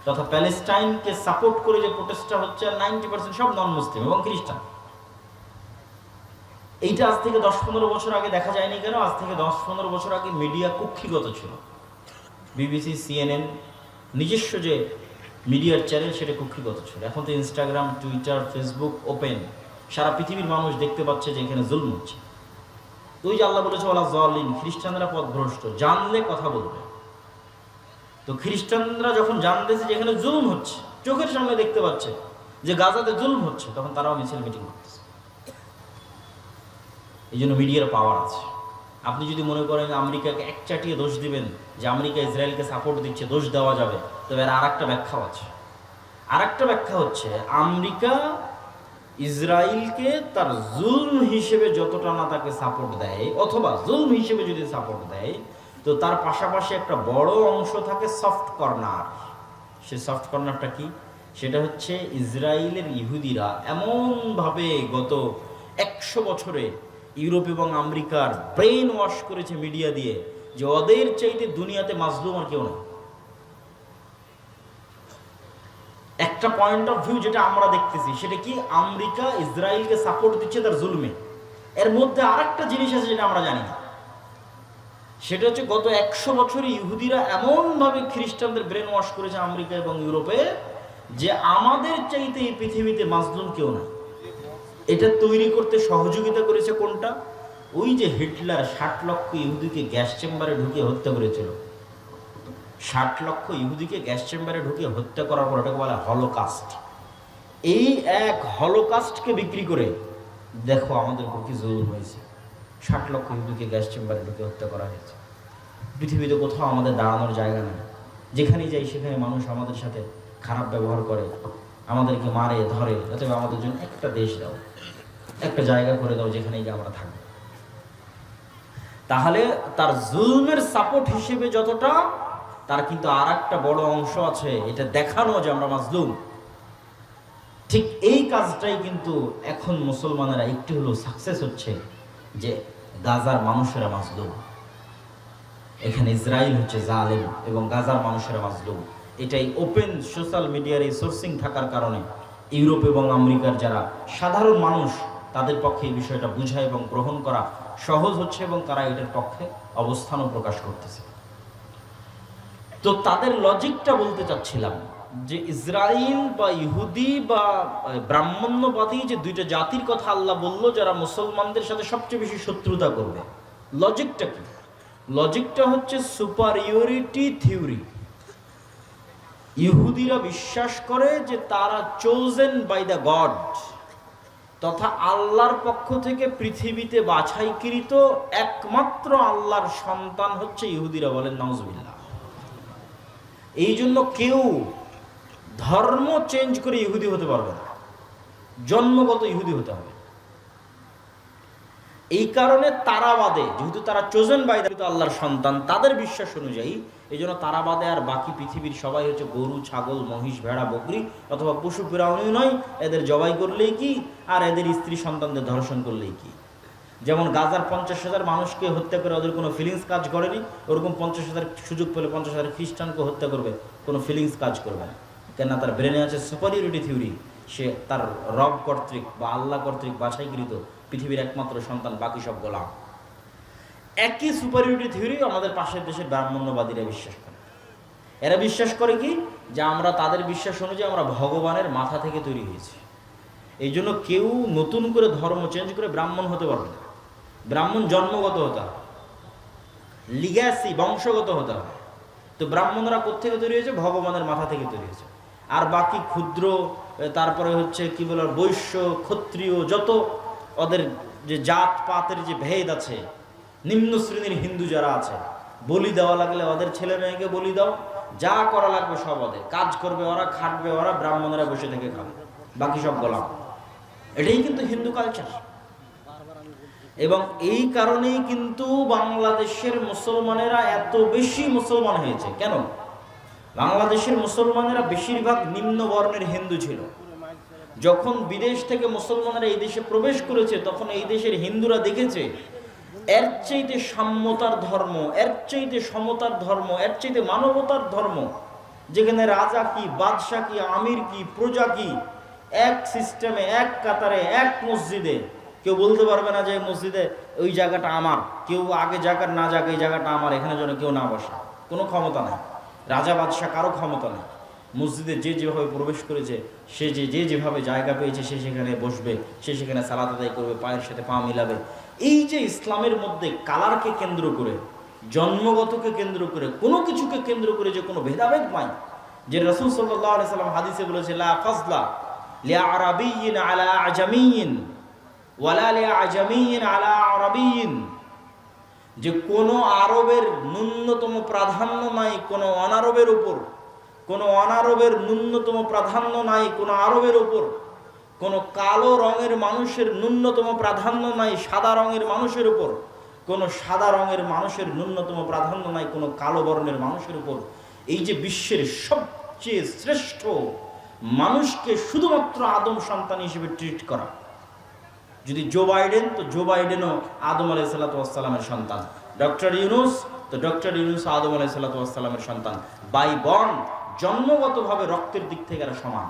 তথা প্যালেস্টাইনকে সাপোর্ট করে যে প্রোটেস্টটা হচ্ছে, 90% সব নন মুসলিম এবং খ্রিস্টান। এইটা আজ থেকে 10-15 বছর আগে দেখা যায়নি কেন? আজ থেকে 10-15 বছর আগে মিডিয়া কক্ষিগত ছিল। বিবিসি, সিএনএন, নিজস্ব যে মিডিয়ার চ্যানেল, সেটা কক্ষিগত ছিল। এখন তো ইনস্টাগ্রাম, টুইটার, ফেসবুক ওপেন, সারা পৃথিবীর মানুষ দেখতে পাচ্ছে যে এখানে জুলম হচ্ছে। তো ওই যে আল্লাহ বলেছে ওয়ালা যালিম, খ্রিস্টানরা পথভ্রষ্ট, জানলে কথা বলবে। তো খ্রিস্টানরা যখন জানতেছে যে এখানে জুলম হচ্ছে, চোখের সামনে দেখতে পাচ্ছে যে গাজাতে জুলম হচ্ছে, তখন তারাও মিছিল মিটিং করতেছে। এই জন্য মিডিয়ার পাওয়ার আছে। আপনি যদি মনে করেন আমেরিকাকে এক চাটিয়ে দোষ দিবেন যে আমেরিকা ইসরায়েলকে সাপোর্ট দিচ্ছে, দোষ দেওয়া যাবে, তবে আর একটা ব্যাখ্যাও আছে। আর একটা ব্যাখ্যা হচ্ছে আমেরিকা ইসরায়েলকে তার জুলম হিসেবে যতটা না তাকে সাপোর্ট দেয়, অথবা জুলম হিসেবে যদি সাপোর্ট দেয়, তো তার পাশাপাশি একটা বড় অংশ থাকে সফট কর্নার। সে সফট কর্নারটা কি? সেটা হচ্ছে ইসরায়েলের ইহুদিরা এমনভাবে গত 100 বছরে ইউরোপ এবং আমেরিকার ব্রেন ওয়াশ করেছে মিডিয়া দিয়ে যে ওদের চাইতে দুনিয়াতে মাজলুম আর কেউ না। একটা পয়েন্ট অফ ভিউ যেটা আমরা দেখতেছি সেটা কি? আমেরিকা ইসরায়েলকে সাপোর্ট দিচ্ছে তার জুলমে। এর মধ্যে আরেকটা জিনিস আছে যেটা আমরা জানি না, সেটা হচ্ছে গত 100 বছরে ইহুদিরা এমনভাবে খ্রিস্টানদের ব্রেন ওয়াশ করেছে আমেরিকা এবং ইউরোপে যে আমাদের চাইতে এই পৃথিবীতে মাজলুম কেউ না। এটা তৈরি করতে সহযোগিতা করেছে কোনটা? ওই যে হিটলার 60 লক্ষ ইহুদিকে গ্যাস চেম্বারে ঢুকিয়ে হত্যা করেছিল। 60 লক্ষ ইহুদিকে গ্যাস চেম্বারে ঢুকিয়ে হত্যা করার পর এটাকে বলা হলোকাস্ট। এই এক হলোকাস্টকে বিক্রি করে দেখো আমাদের উপর কি জুলুম হয়েছে। 60 লক্ষ ইহুদিকে গ্যাস চেম্বারে ঢুকিয়ে হত্যা করা হয়েছে। পৃথিবীতে কোথাও আমাদের দাঁড়ানোর জায়গা নেই। যেখানেই যাই সেখানে মানুষ আমাদের সাথে খারাপ ব্যবহার করে, আমাদেরকে মারে ধরে, অথবা আমাদের জন্য একটা দেশ দাও। একটা জায়গা করে দাও যেখানে আমরা থাকবো। তাহলে তার জুলমের সাপোর্ট হিসেবে যতটা, তার কিন্তু আর একটা বড় অংশ আছে, এটা দেখানো যে আমরা মাজলুম। ঠিক এই কাজটাই কিন্তু এখন মুসলমানেরা একটু হলেও সাকসেস হচ্ছে, যে গাজার মানুষেরা মাজলুম, এখানে ইসরায়েল হচ্ছে জালেম এবং গাজার মানুষেরা মাজলুম। এটাই ওপেন সোশ্যাল মিডিয়ার এই সোর্সিং থাকার কারণে ইউরোপ এবং আমেরিকার যারা সাধারণ মানুষ, তাদের পক্ষে এই বিষয়টা বোঝা এবং গ্রহণ করা সহজ হচ্ছে এবং তারা এটার পক্ষে অবস্থানও প্রকাশ করতেছে। তো তাদের লজিকটা বলতে চাচ্ছিলাম যে ইসরায়েল বা ইহুদি বা ব্রাহ্মণ্যবাদী যে দুইটা জাতির কথা আল্লাহ বলল যারা মুসলমানদের সাথে সবচেয়ে বেশি শত্রুতা করবে, লজিকটা কি? লজিকটা হচ্ছে সুপারিয়রিটি থিওরি। ইহুদিরা বিশ্বাস করে যে তারা চোজেন বাই দ্য গড, তথা আল্লাহর পক্ষ থেকে পৃথিবীতে বাছাইকৃত একমাত্র আল্লাহর সন্তান হচ্ছে ইহুদিরা, বলেন নাউজুবিল্লাহ। এই জন্য কেউ ধর্ম চেঞ্জ করে ইহুদি হতে পারবে না, জন্মগত ইহুদি হতে হবে। এই কারণে তারাবাদে, যেহেতু তারা চোজেন বাই দ্য আল্লাহর সন্তান, তাদের বিশ্বাস অনুযায়ী এই জন্য তারাবাদে আর বাকি পৃথিবীর সবাই হচ্ছে গরু, ছাগল, মহিষ, ভেড়া, বকরি অথবা পশু প্রাণী নয়, এদের জবাই করলেই কি, আর এদের স্ত্রী সন্তানদের ধর্ষণ করলেই কি। যেমন গাজার 50,000 মানুষকে হত্যা করে ওদের কোনো ফিলিংস কাজ করেনি, ওরকম 50,000 সুযোগ পেলে 50,000 খ্রিস্টানকে হত্যা করবে, কোনো ফিলিংস কাজ করবে না। কেননা তার ব্রেনে আছে সুপারিয়রিটি থিওরি, সে তার রব কর্তৃক বা আল্লাহ কর্তৃক বাছাইকৃত পৃথিবীর একমাত্র সন্তান, বাকি সব গোলাম। একই সুপারিয়রিটি থিওরি আমাদের পাশের দেশের ব্রাহ্মণ্যবাদীরা বিশ্বাস করে। এরা বিশ্বাস করে কি, যে আমরা তাদের বিশ্বাস অনুযায়ী আমরা ভগবানের মাথা থেকে তৈরি হয়েছি। এই জন্য কেউ নতুন করে ধর্ম চেঞ্জ করে ব্রাহ্মণ হতে পারবে না। ব্রাহ্মণ জন্মগত হতে হবে, লিগ্যাসি বংশগত হতে হবে। তো ব্রাহ্মণরা কোত্থেকে তৈরি হয়েছে? ভগবানের মাথা থেকে তৈরি হয়েছে। আর বাকি ক্ষুদ্র, তারপরে হচ্ছে কি বলার, বৈশ্য, ক্ষত্রিয়, যত ওদের যে জাত পাতের যে ভেদ আছে, নিম্ন শ্রেণীর হিন্দু যারা আছে, বলি দেওয়া লাগলে ওদের ছেলে মেয়েকে বলি দাও, যা করা লাগবে সব ওদের, কাজ করবে ওরা, খাটবে ওরা, ব্রাহ্মণেরা বসে থেকে খাবে, বাকি সব গোলাম। এটাই কিন্তু হিন্দু কালচার। এবং এই কারণেই কিন্তু বাংলাদেশের মুসলমানেরা এত বেশি মুসলমান হয়েছে। কেন? বাংলাদেশের মুসলমানেরা বেশিরভাগ নিম্ন বর্ণের হিন্দু ছিল। যখন বিদেশ থেকে মুসলমানেরা এই দেশে প্রবেশ করেছে, তখন এই দেশের হিন্দুরা দেখেছে এর চাইতে সাম্যতার ধর্ম, এর চাইতে সমতার ধর্ম, এর চাইতে মানবতার ধর্ম, যেখানে রাজা কি, বাদশাহ কি, আমির কি, প্রজা কি, এক সিস্টেমে, এক কাতারে, এক মসজিদে, কেউ বলতে পারবে না যে মসজিদে ওই জায়গাটা আমার, কেউ আগে জায়গা না যাক, এই জায়গাটা আমার, এখানে যেন কেউ না বসে। কোনো ক্ষমতা নাই, রাজা বাদশাহ কারো ক্ষমতা নেই। মসজিদে যে যেভাবে প্রবেশ করেছে, সে যেভাবে জায়গা পেয়েছে, সে সেখানে বসবে, সে সেখানে সালাত আদায় করবে, পায়ের সাথে পা মিলাবে। এই যে ইসলামের মধ্যে কালারকে কেন্দ্র করে, জন্মগতকে কেন্দ্র করে, কোনো কিছুকে কেন্দ্র করে যে কোনো ভেদাভেদ নাই, যে রাসূল সাল্লাল্লাহু আলাইহি সাল্লাম হাদিসে বলেছে, লা ফাজলা লিআরাবিয়্যিন আলা আজামিয়্যিন ওয়ালা লিআজামিয়্যিন আলা আরাবিয়্যিন, যে কোনো আরবের ন্যূনতম প্রাধান্য নাই কোনো অনারবের উপর, কোনো অনারবের ন্যূনতম প্রাধান্য নাই কোনো আরবের উপর, কোনো কালো রঙের মানুষের ন্যূনতম প্রাধান্য নাই সাদা রঙের মানুষের উপর, কোনো সাদা রঙের মানুষের ন্যূনতম প্রাধান্য নাই কোনো কালো বর্ণের মানুষের উপর। এই যে বিশ্বের সবচেয়ে শ্রেষ্ঠ মানুষকে শুধুমাত্র আদম সন্তান হিসেবে ট্রিট করা। যদি জো বাইডেন, তো জো বাইডেনও আদম আলাইহিসসালাতু ওয়াসসালামের সন্তান। ডক্টর ইউনুস, তো ডক্টর ইউনুস আদম আলাইহিসসালাতু ওয়াসসালামের সন্তান। বাই বর্ন, জন্মগতভাবে রক্তের দিক থেকে এরা সমান।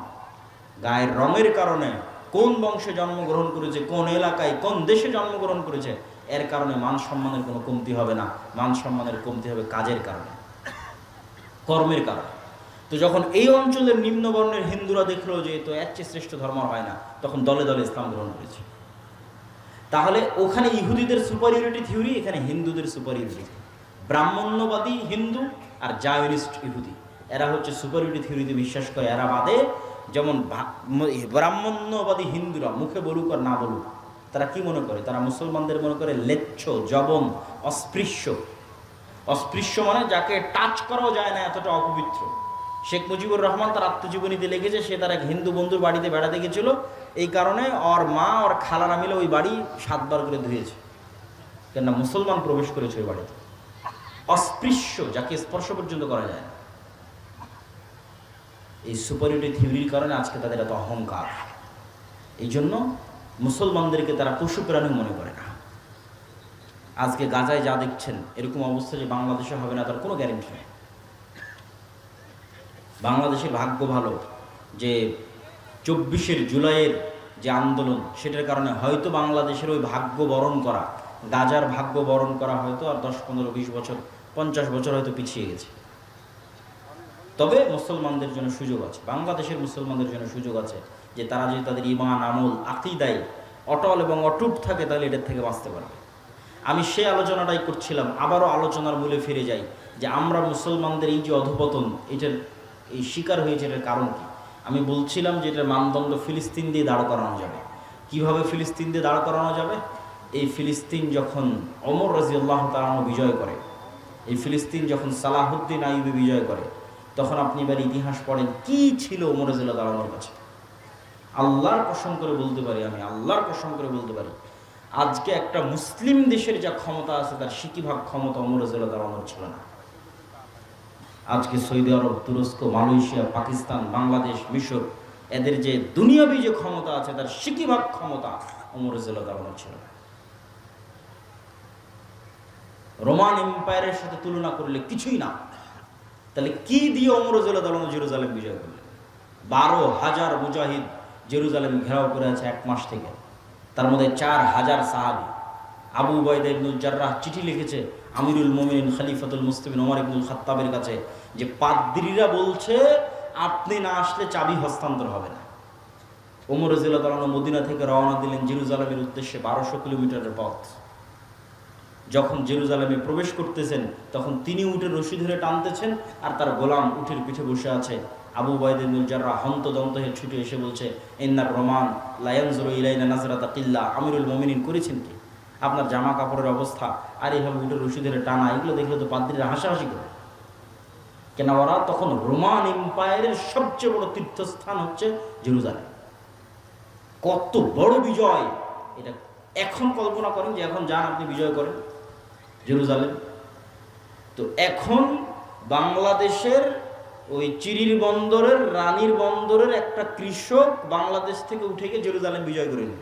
গায়ের রঙের কারণে, কোন বংশে জন্মগ্রহণ করেছে, কোন এলাকায়, কোন দেশে জন্মগ্রহণ করেছে, এর কারণে মান সম্মানের কোনো কমতি হবে না। মান সম্মানের কমতি হবে কাজের কারণে, কর্মের কারণে। তো যখন এই অঞ্চলের নিম্নবর্ণের হিন্দুরা দেখলো যে তো এর চেয়ে শ্রেষ্ঠ ধর্ম হয় না, তখন দলে দলে ইসলাম গ্রহণ করেছে। তাহলে ওখানে ইহুদিদের সুপারিয়রিটি থিওরি, এখানে হিন্দুদের সুপারিয়রিটি। ব্রাহ্মণ্যবাদী হিন্দু আর জায়নিস্ট ইহুদি, এরা হচ্ছে সুপারিয়রিটি থিওরিতে বিশ্বাস করে। এরা বাদে, যেমন ব্রাহ্মণ্যবাদী হিন্দুরা মুখে বলুক আর না বলুক, তারা কি মনে করে? তারা মুসলমানদের মনে করে লেচ্ছ, জবন, অস্পৃশ্য। অস্পৃশ্য মানে যাকে টাচ করাও যায় না, এতটা অপবিত্র। শেখ মুজিবুর রহমান তার আত্মজীবনীতে লিখেছে সে তার এক হিন্দু বন্ধুর বাড়িতে বেড়াতে গেছিল, এই কারণে ওর মা ওর খালারা মিলে ওই বাড়ি 7 বার করে ধুয়েছে, কেননা মুসলমান প্রবেশ করেছে ওই বাড়িতে, অস্পৃশ্য, যাকে স্পর্শ পর্যন্ত করা যায় না। এই সুপারিটি থিওরির কারণে আজকে তাদের এত অহংকার। এই জন্য মুসলমানদেরকে তারা পশু প্রাণী মনে করে না। আজকে গাজায় যা দেখছেন এরকম অবস্থা যে বাংলাদেশে হবে না তার কোনো গ্যারেন্টি নেই। বাংলাদেশের ভাগ্য ভালো যে 24শে জুলাইয়ের যে আন্দোলন, সেটার কারণে হয়তো বাংলাদেশের ওই ভাগ্য বরণ করা, গাজার ভাগ্য বরণ করা হয়তো আর 10, 15, 20 বছর, 50 বছর হয়তো পিছিয়ে গেছে। তবে মুসলমানদের জন্য সুযোগ আছে, বাংলাদেশের মুসলমানদের জন্য সুযোগ আছে যে তারা যদি তাদের ঈমান, আমল, আকীদায় অটল এবং অটুট থাকে তাহলে এটার থেকে বাঁচতে পারবে। আমি সেই আলোচনাটাই করছিলাম, আবারও আলোচনার মূলে ফিরে যাই যে আমরা মুসলমানদের এই যে অধপতন, এটার এই শিকার হয়েছে, এটার কারণ কি? আমি বলছিলাম যে এটার মানদণ্ড ফিলিস্তিন দিয়ে দাঁড় করানো যাবে। কিভাবে ফিলিস্তিন দিয়ে দাঁড় করানো যাবে? এই ফিলিস্তিন যখন ওমর রাদিয়াল্লাহু তাআলা বিজয় করে, এই ফিলিস্তিন যখন সালাহুদ্দিন আইয়ুবী বিজয় করে, তখন আপনি এবার ইতিহাস পড়েন কি ছিল ওমর রাদিয়াল্লাহু তাআলার কাছে। আল্লাহর কসম করে বলতে পারি, আমি আল্লাহর কসম করে বলতে পারি, আজকে একটা মুসলিম দেশের যা ক্ষমতা আছে তার 60% ক্ষমতা ওমর রাদিয়াল্লাহু তাআলার ছিল না। আজকে সৌদি আরব, তুরস্ক, মালয়েশিয়া, পাকিস্তান, বাংলাদেশ, মিশর, এদের যে দুনিয়াবি যে ক্ষমতা আছে তার 60% ক্ষমতা ওমর রাদিয়াল্লাহু তাআলার ছিল না। রোমান এম্পায়ারের সাথে তুলনা করলে কিছুই না। তাহলে কি দিয়ে ওমর রাদিয়াল্লাহু তাআলা জেরুজালেম বিজয় করলেন? 12,000 মুজাহিদ জেরুজালেম ঘেরাও করে আছে 1 মাস থেকে, তার মধ্যে 4,000 সাহাবী। আবু উবাইদা ইবনুল জাররাহ চিঠি লিখেছে আমিরুল মুমিনিন খলিফাতুল মুসলিমিন ওমর ইবনুল খাত্তাবের কাছে যে পাদ্রীরা বলছে আপনি না আসলে চাবি হস্তান্তর হবে না। ওমর রাদিয়াল্লাহু তাআলা মদিনা থেকে রওনা দিলেন জেরুজালেমের উদ্দেশ্যে, 1200 কিলোমিটারের পথ। যখন জেরুজালেমে প্রবেশ করতেছেন তখন তিনি উটের রশি ধরে টানতেছেন আর তার গোলাম উটের পিঠে বসে আছে। আবু উবাইদা ইবনুল জাররাহ হন্তদন্ত হয়ে ছুটে এসে বলছে, ইন্নার রোমান লা ইয়ানজুরু ইলাইনা নাজরাতা কিল্লা, আমিরুল মুমিনিন করেছেন কি? আপনার জামা কাপড়ের অবস্থা আর এইভাবে উটের রশি ধরে টানা, এগুলো দেখলে তো পাদ্রীরা হাসাহাসি করে। কেন ওরা তখন রোমান এম্পায়ারের সবচেয়ে বড় তীর্থস্থান হচ্ছে জেরুজালেম। কত বড় বিজয় এটা! এখন কল্পনা করেন যে এখন যান আপনি বিজয় করেন জেরুজালেম। তো এখন বাংলাদেশের ওই চিরির বন্দরের, রানীর বন্দরের একটা কৃষক বাংলাদেশ থেকে উঠে গিয়ে জেরুজালেম বিজয় করে নিল।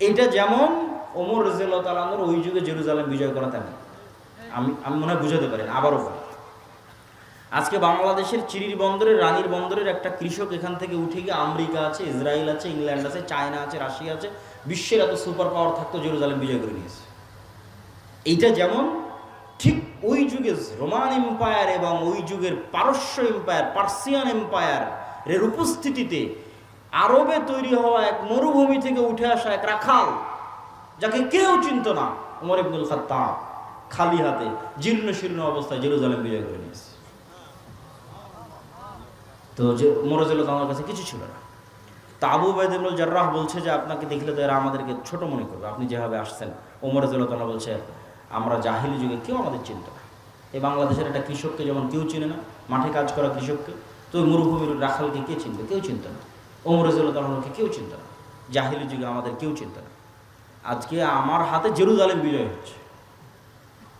এটা যেমন ওমর রাদিয়াল্লাহু তাআলা ওই যুগে জেরুজালেম বিজয় করা, তেমন আমি মনে হয় বুঝাতে পারেন। আবারও আজকে বাংলাদেশের চিরির বন্দরের, রানীর বন্দরের একটা কৃষক এখান থেকে উঠে গিয়ে আমেরিকা আছে, ইসরায়েল আছে, ইংল্যান্ড আছে, চায়না আছে, রাশিয়া আছে, বিশ্বের এত সুপার পাওয়ার থাকতো জেরুজালেম বিজয় করে নিয়েছে। এইটা যেমন ঠিক ওই যুগে রোমান এম্পায়ার এবং ওই যুগের পারস্য এম্পায়ার, পার্সিয়ান এম্পায়ার এর উপস্থিতিতে আরবে তৈরি হওয়া এক মরুভূমি থেকে উঠে আসা এক রাখাল, যাকে কেউ চিনত না, ওমর ইবনুল খাত্তাব খালি হাতে জীর্ণ শীর্ণ অবস্থায় জেরুজালেম বিজয় করে নিয়েছে। তো যে ওমর রাদিয়াল্লাহু তাআলার কাছে কিছু ছিল না। তা আবু উবাইদা ইবনুল জাররাহ বলছে যে আপনাকে দেখলে তো এরা আমাদেরকে ছোট মনে করবে, আপনি যেভাবে আসছেন। ওমর রাদিয়াল্লাহু তাআলা বলছে আমরা জাহিলি যুগে কেউ আমাদের চিনত না। এই বাংলাদেশের একটা কৃষককে যেমন কেউ চিনে না, মাঠে কাজ করা কৃষককে, তো ওই মরুভূমির রাখালকে কে চিনবে? কেউ চিনত না। ওমর রাদিয়াল্লাহু তাআলাকে কেউ চিনত না, জাহিলি যুগে আমাদের কেউ চিনত না। আজকে আমার হাতে জেরুজালেম বিজয় হচ্ছে।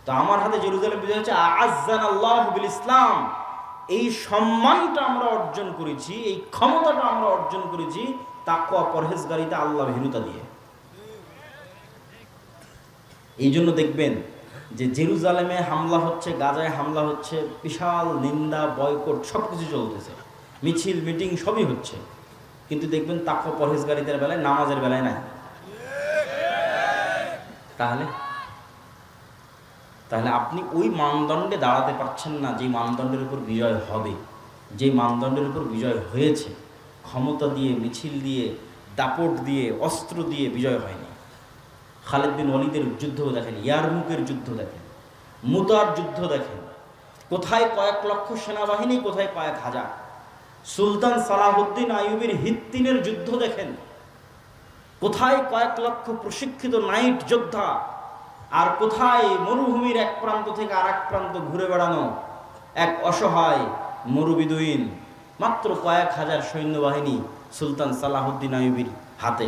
তো আমার হাতে জেরুজালেম বিজয় হচ্ছে, আ'আজ্জানাল্লাহু বিল ইসলাম। এই সম্মানটা আমরা অর্জন করেছি, এই ক্ষমতাটা আমরা অর্জন করেছি তাকওয়া, পরহেজগারিতা, আল্লাহ ভীরুতা দিয়ে। এই জন্য দেখবেন যে জেরুজালেমে হামলা হচ্ছে, গাজায় হামলা হচ্ছে, বিশাল নিন্দা, বয়কট সবকিছু চলতেছে, মিছিল মিটিং সবই হচ্ছে, কিন্তু দেখবেন তাকওয়া পরহেজগারিতার বেলায়, নামাজের বেলায় নাই। তাহলে আপনি ওই মানদণ্ডে দাঁড়াতে পারছেন না যে মানদণ্ডের উপর বিজয় হবে, যে মানদণ্ডের উপর বিজয় হয়েছে। ক্ষমতা দিয়ে, মিছিল দিয়ে, দাপট দিয়ে, অস্ত্র দিয়ে বিজয় হয়নি। খালিদ বিন ওয়ালিদের যুদ্ধ দেখেন, ইয়ারমুকের যুদ্ধ দেখেন, মুতার যুদ্ধ দেখেন, কোথায় কয়েক লক্ষ সেনাবাহিনী, কোথায় কয়েক হাজার। সুলতান সালাহুদ্দিন আইয়ুবীর হিত্তিনের যুদ্ধ দেখেন, কোথায় কয়েক লক্ষ প্রশিক্ষিত নাইট যোদ্ধা, আর কোথায় মরুভূমির এক প্রান্ত থেকে আর এক প্রান্ত ঘুরে বেড়ানো এক অসহায় মুরবিদুইন, মাত্র কয়েক হাজার সৈন্যবাহিনী সুলতান সালাহুদ্দিন আইয়ুবীর হাতে।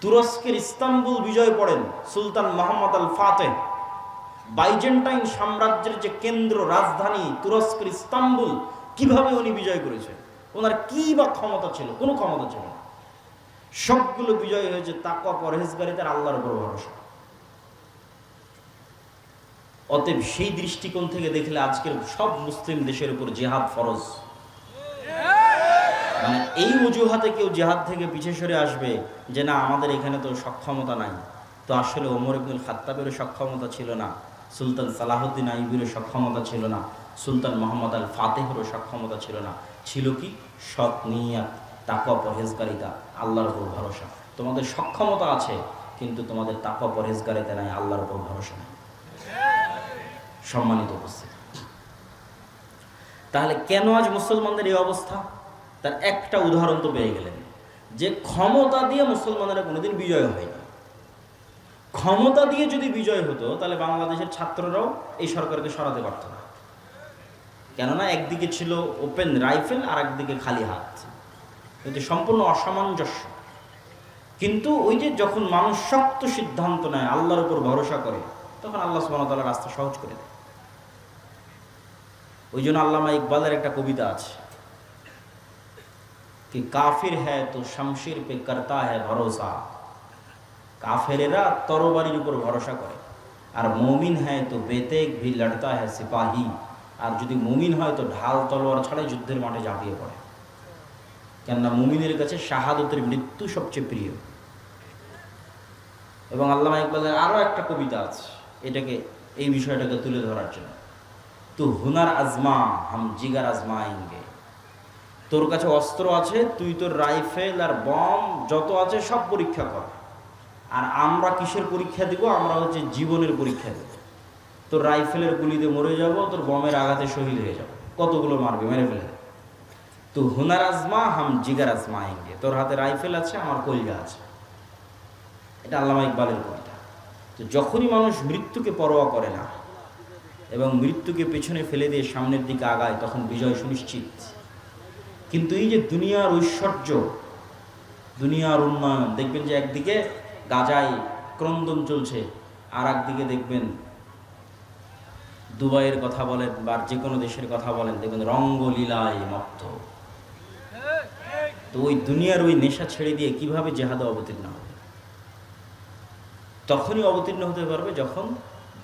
তুরস্কের ইস্তাম্বুল বিজয় করেন সুলতান মোহাম্মদ আল ফাতেহ। বাইজেন্টাইন সাম্রাজ্যের যে কেন্দ্র রাজধানী তুরস্কের ইস্তাম্বুল, কিভাবে উনি বিজয় করেছেন? ওনার কি বা ক্ষমতা ছিল? কোনো ক্ষমতা ছিল না। সবগুলো বিজয় হয়েছে তাকওয়া, পরহেজগারিতার, আল্লাহর উপর ভরসা। অতএব সেই দৃষ্টিকোণ থেকে দেখলে আজকের সব মুসলিম দেশের উপর জিহাদ ফরজ। মানে এই অজুহাতে কেউ জিহাদ থেকে পিছিয়ে সরে আসবে যে না আমাদের এখানে তো সক্ষমতা নাই, তো আসলে ওমর ইবনুল খাত্তাবেরও সক্ষমতা ছিল না, সুলতান সালাহুদ্দিন আইয়ুবীরও সক্ষমতা ছিল না, সুলতান মোহাম্মদ আল ফাতেহেরও সক্ষমতা ছিল না। ছিল কি? সৎ নিয়াত, তাকওয়া, পরহেজগারিতা, আল্লাহর উপর ভরসা। তোমাদের সক্ষমতা আছে কিন্তু তোমাদের তাকওয়া পরহেজগারিতা নাই, আল্লাহর উপর ভরসা নাই। সম্মানিত উপস্থিতি, তাহলে কেন আজ মুসলমানদের এই অবস্থা? তার একটা উদাহরণ তো পেয়ে গেলেন যে ক্ষমতা দিয়ে মুসলমানেরা কোনোদিন বিজয় হয়নি। ক্ষমতা দিয়ে যদি বিজয় হতো তাহলে বাংলাদেশের ছাত্ররাও এই সরকারকে সরাতে পারত না। কেননা একদিকে ছিল ওপেন রাইফেল আর একদিকে খালি হাত, কিন্তু সম্পূর্ণ অসামঞ্জস্য। কিন্তু ওই যে যখন মানুষ শক্ত সিদ্ধান্ত নেয়, আল্লাহর উপর ভরসা করে, তখন আল্লাহ সুবহানাহু ওয়া তাআলা রাস্তা সহজ করে দেয়। ওই জন্য আল্লামা ইকবালের একটা কবিতা আছে कि काफिर है तो शमशीर पे करता है भरोसा। কাফেরেরা তরবারির উপর ভরসা করে, আর মুমিন হয় তো বেতেক ভি লড়তা है সিপাহী। আর যদি মুমিন হয় তো ঢাল তলোয়ার ছাড়াই যুদ্ধের মাঠে ঝাঁপিয়ে পড়ে। কেননা মুমিনের কাছে শাহাদতের মৃত্যু সবচেয়ে প্রিয়। এবং আল্লামা ইকবালের আরও একটা কবিতা আছে এটাকে, এই বিষয়টাকে তুলে ধরার জন্য। তু হুনার আজমা হাম জিগার আজমায়েঙ্গে। তোর কাছে অস্ত্র আছে, তুই তোর রাইফেল আর বম যত আছে সব পরীক্ষা কর। আর আমরা কিসের পরীক্ষা দিব? আমরা হচ্ছে জীবনের পরীক্ষা দেব। তোর রাইফেলের গুলিতে মরে যাব, তোর বমের আঘাতে শহীদ হয়ে যাব। কতগুলো মারবে, মেরে ফেলে। তো হুনার আজমা হাম জিগার আজমায়েঙ্গে। তোর হাতে রাইফেল আছে, আমার কলিজা আছে। এটা আল্লামা ইকবালের কবিতা। তো যখনই মানুষ মৃত্যুকে পরোয়া করে না এবং মৃত্যুকে পেছনে ফেলে দিয়ে সামনের দিকে আগায়, তখন বিজয় সুনিশ্চিত। কিন্তু এই যে দুনিয়ার ঐশ্বর্য, দুনিয়ার উন্নয়ন, দেখবেন যে একদিকে গাজায় ক্রন্দন চলছে, আর একদিকে দেখবেন দুবাইয়ের কথা বলেন বা যে কোনো দেশের কথা বলেন, দেখবেন রঙ্গলীলায় মত্ত। তো ওই দুনিয়ার ওই নেশা ছেড়ে দিয়ে কিভাবে জেহাদে অবতীর্ণ হবে? তখনই অবতীর্ণ হতে পারবে যখন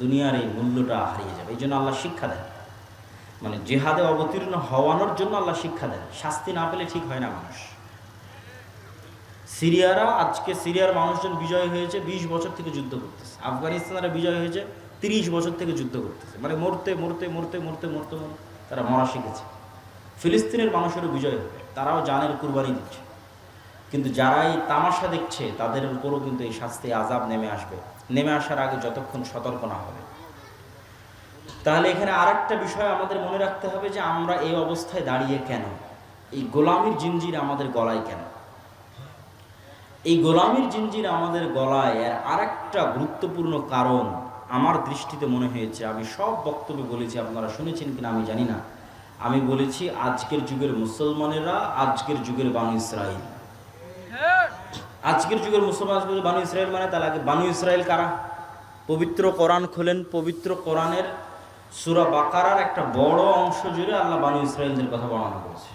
দুনিয়ার এই মূল্যটা হারিয়ে যাবে। এই জন্য আল্লাহ শিক্ষা দেন, মানে জেহাদে অবতীর্ণ হওয়ানোর জন্য আল্লাহ শিক্ষা দেন। শাস্তি না পেলে ঠিক হয় না মানুষ। সিরিয়ারা, আজকে সিরিয়ার মানুষজন বিজয় হয়েছে 20 বছর থেকে যুদ্ধ করতেছে। আফগানিস্তানেরা বিজয় হয়েছে 30 বছর থেকে যুদ্ধ করতেছে। মানে মরতে মরতে মরতে মরতে মরতে মরতে তারা মরা শিখেছে। ফিলিস্তিনের মানুষেরও বিজয় হবে, তারাও জানের কুরবানি দিচ্ছে। কিন্তু যারা এই তামাশা দেখছে তাদের উপরও কিন্তু এই শাস্তি আযাব নেমে আসবে, নেমে আসার আগে যতক্ষণ সতর্ক না হবে। তাহলে এখানে আরেকটা বিষয় আমাদের মনে রাখতে হবে যে আমরা এই অবস্থায় দাঁড়িয়ে কেন? এই গোলামির জিনজির আমাদের গলায় কেন? এই গোলামির জিনজির আমাদের গলায় এর আরেকটা গুরুত্বপূর্ণ কারণ আমার দৃষ্টিতে মনে হয়েছে, আমি সব বক্তব্য বলেছি, আপনারা শুনেছেন কিনা আমি জানি না। আমি বলেছি আজকের যুগের মুসলমানেরা আজকের যুগের বানু ইসরাইল। আজকের যুগের মুসলমান বানু ইসরাইল মানে তার আগে বানু ইসরাইল কারা? পবিত্র কোরআন খোলেন, পবিত্র কোরআনের সূরা বাকারার একটা বড় অংশ জুড়ে আল্লাহ বানু ইসরাইলদের কথা বর্ণনা করেছে।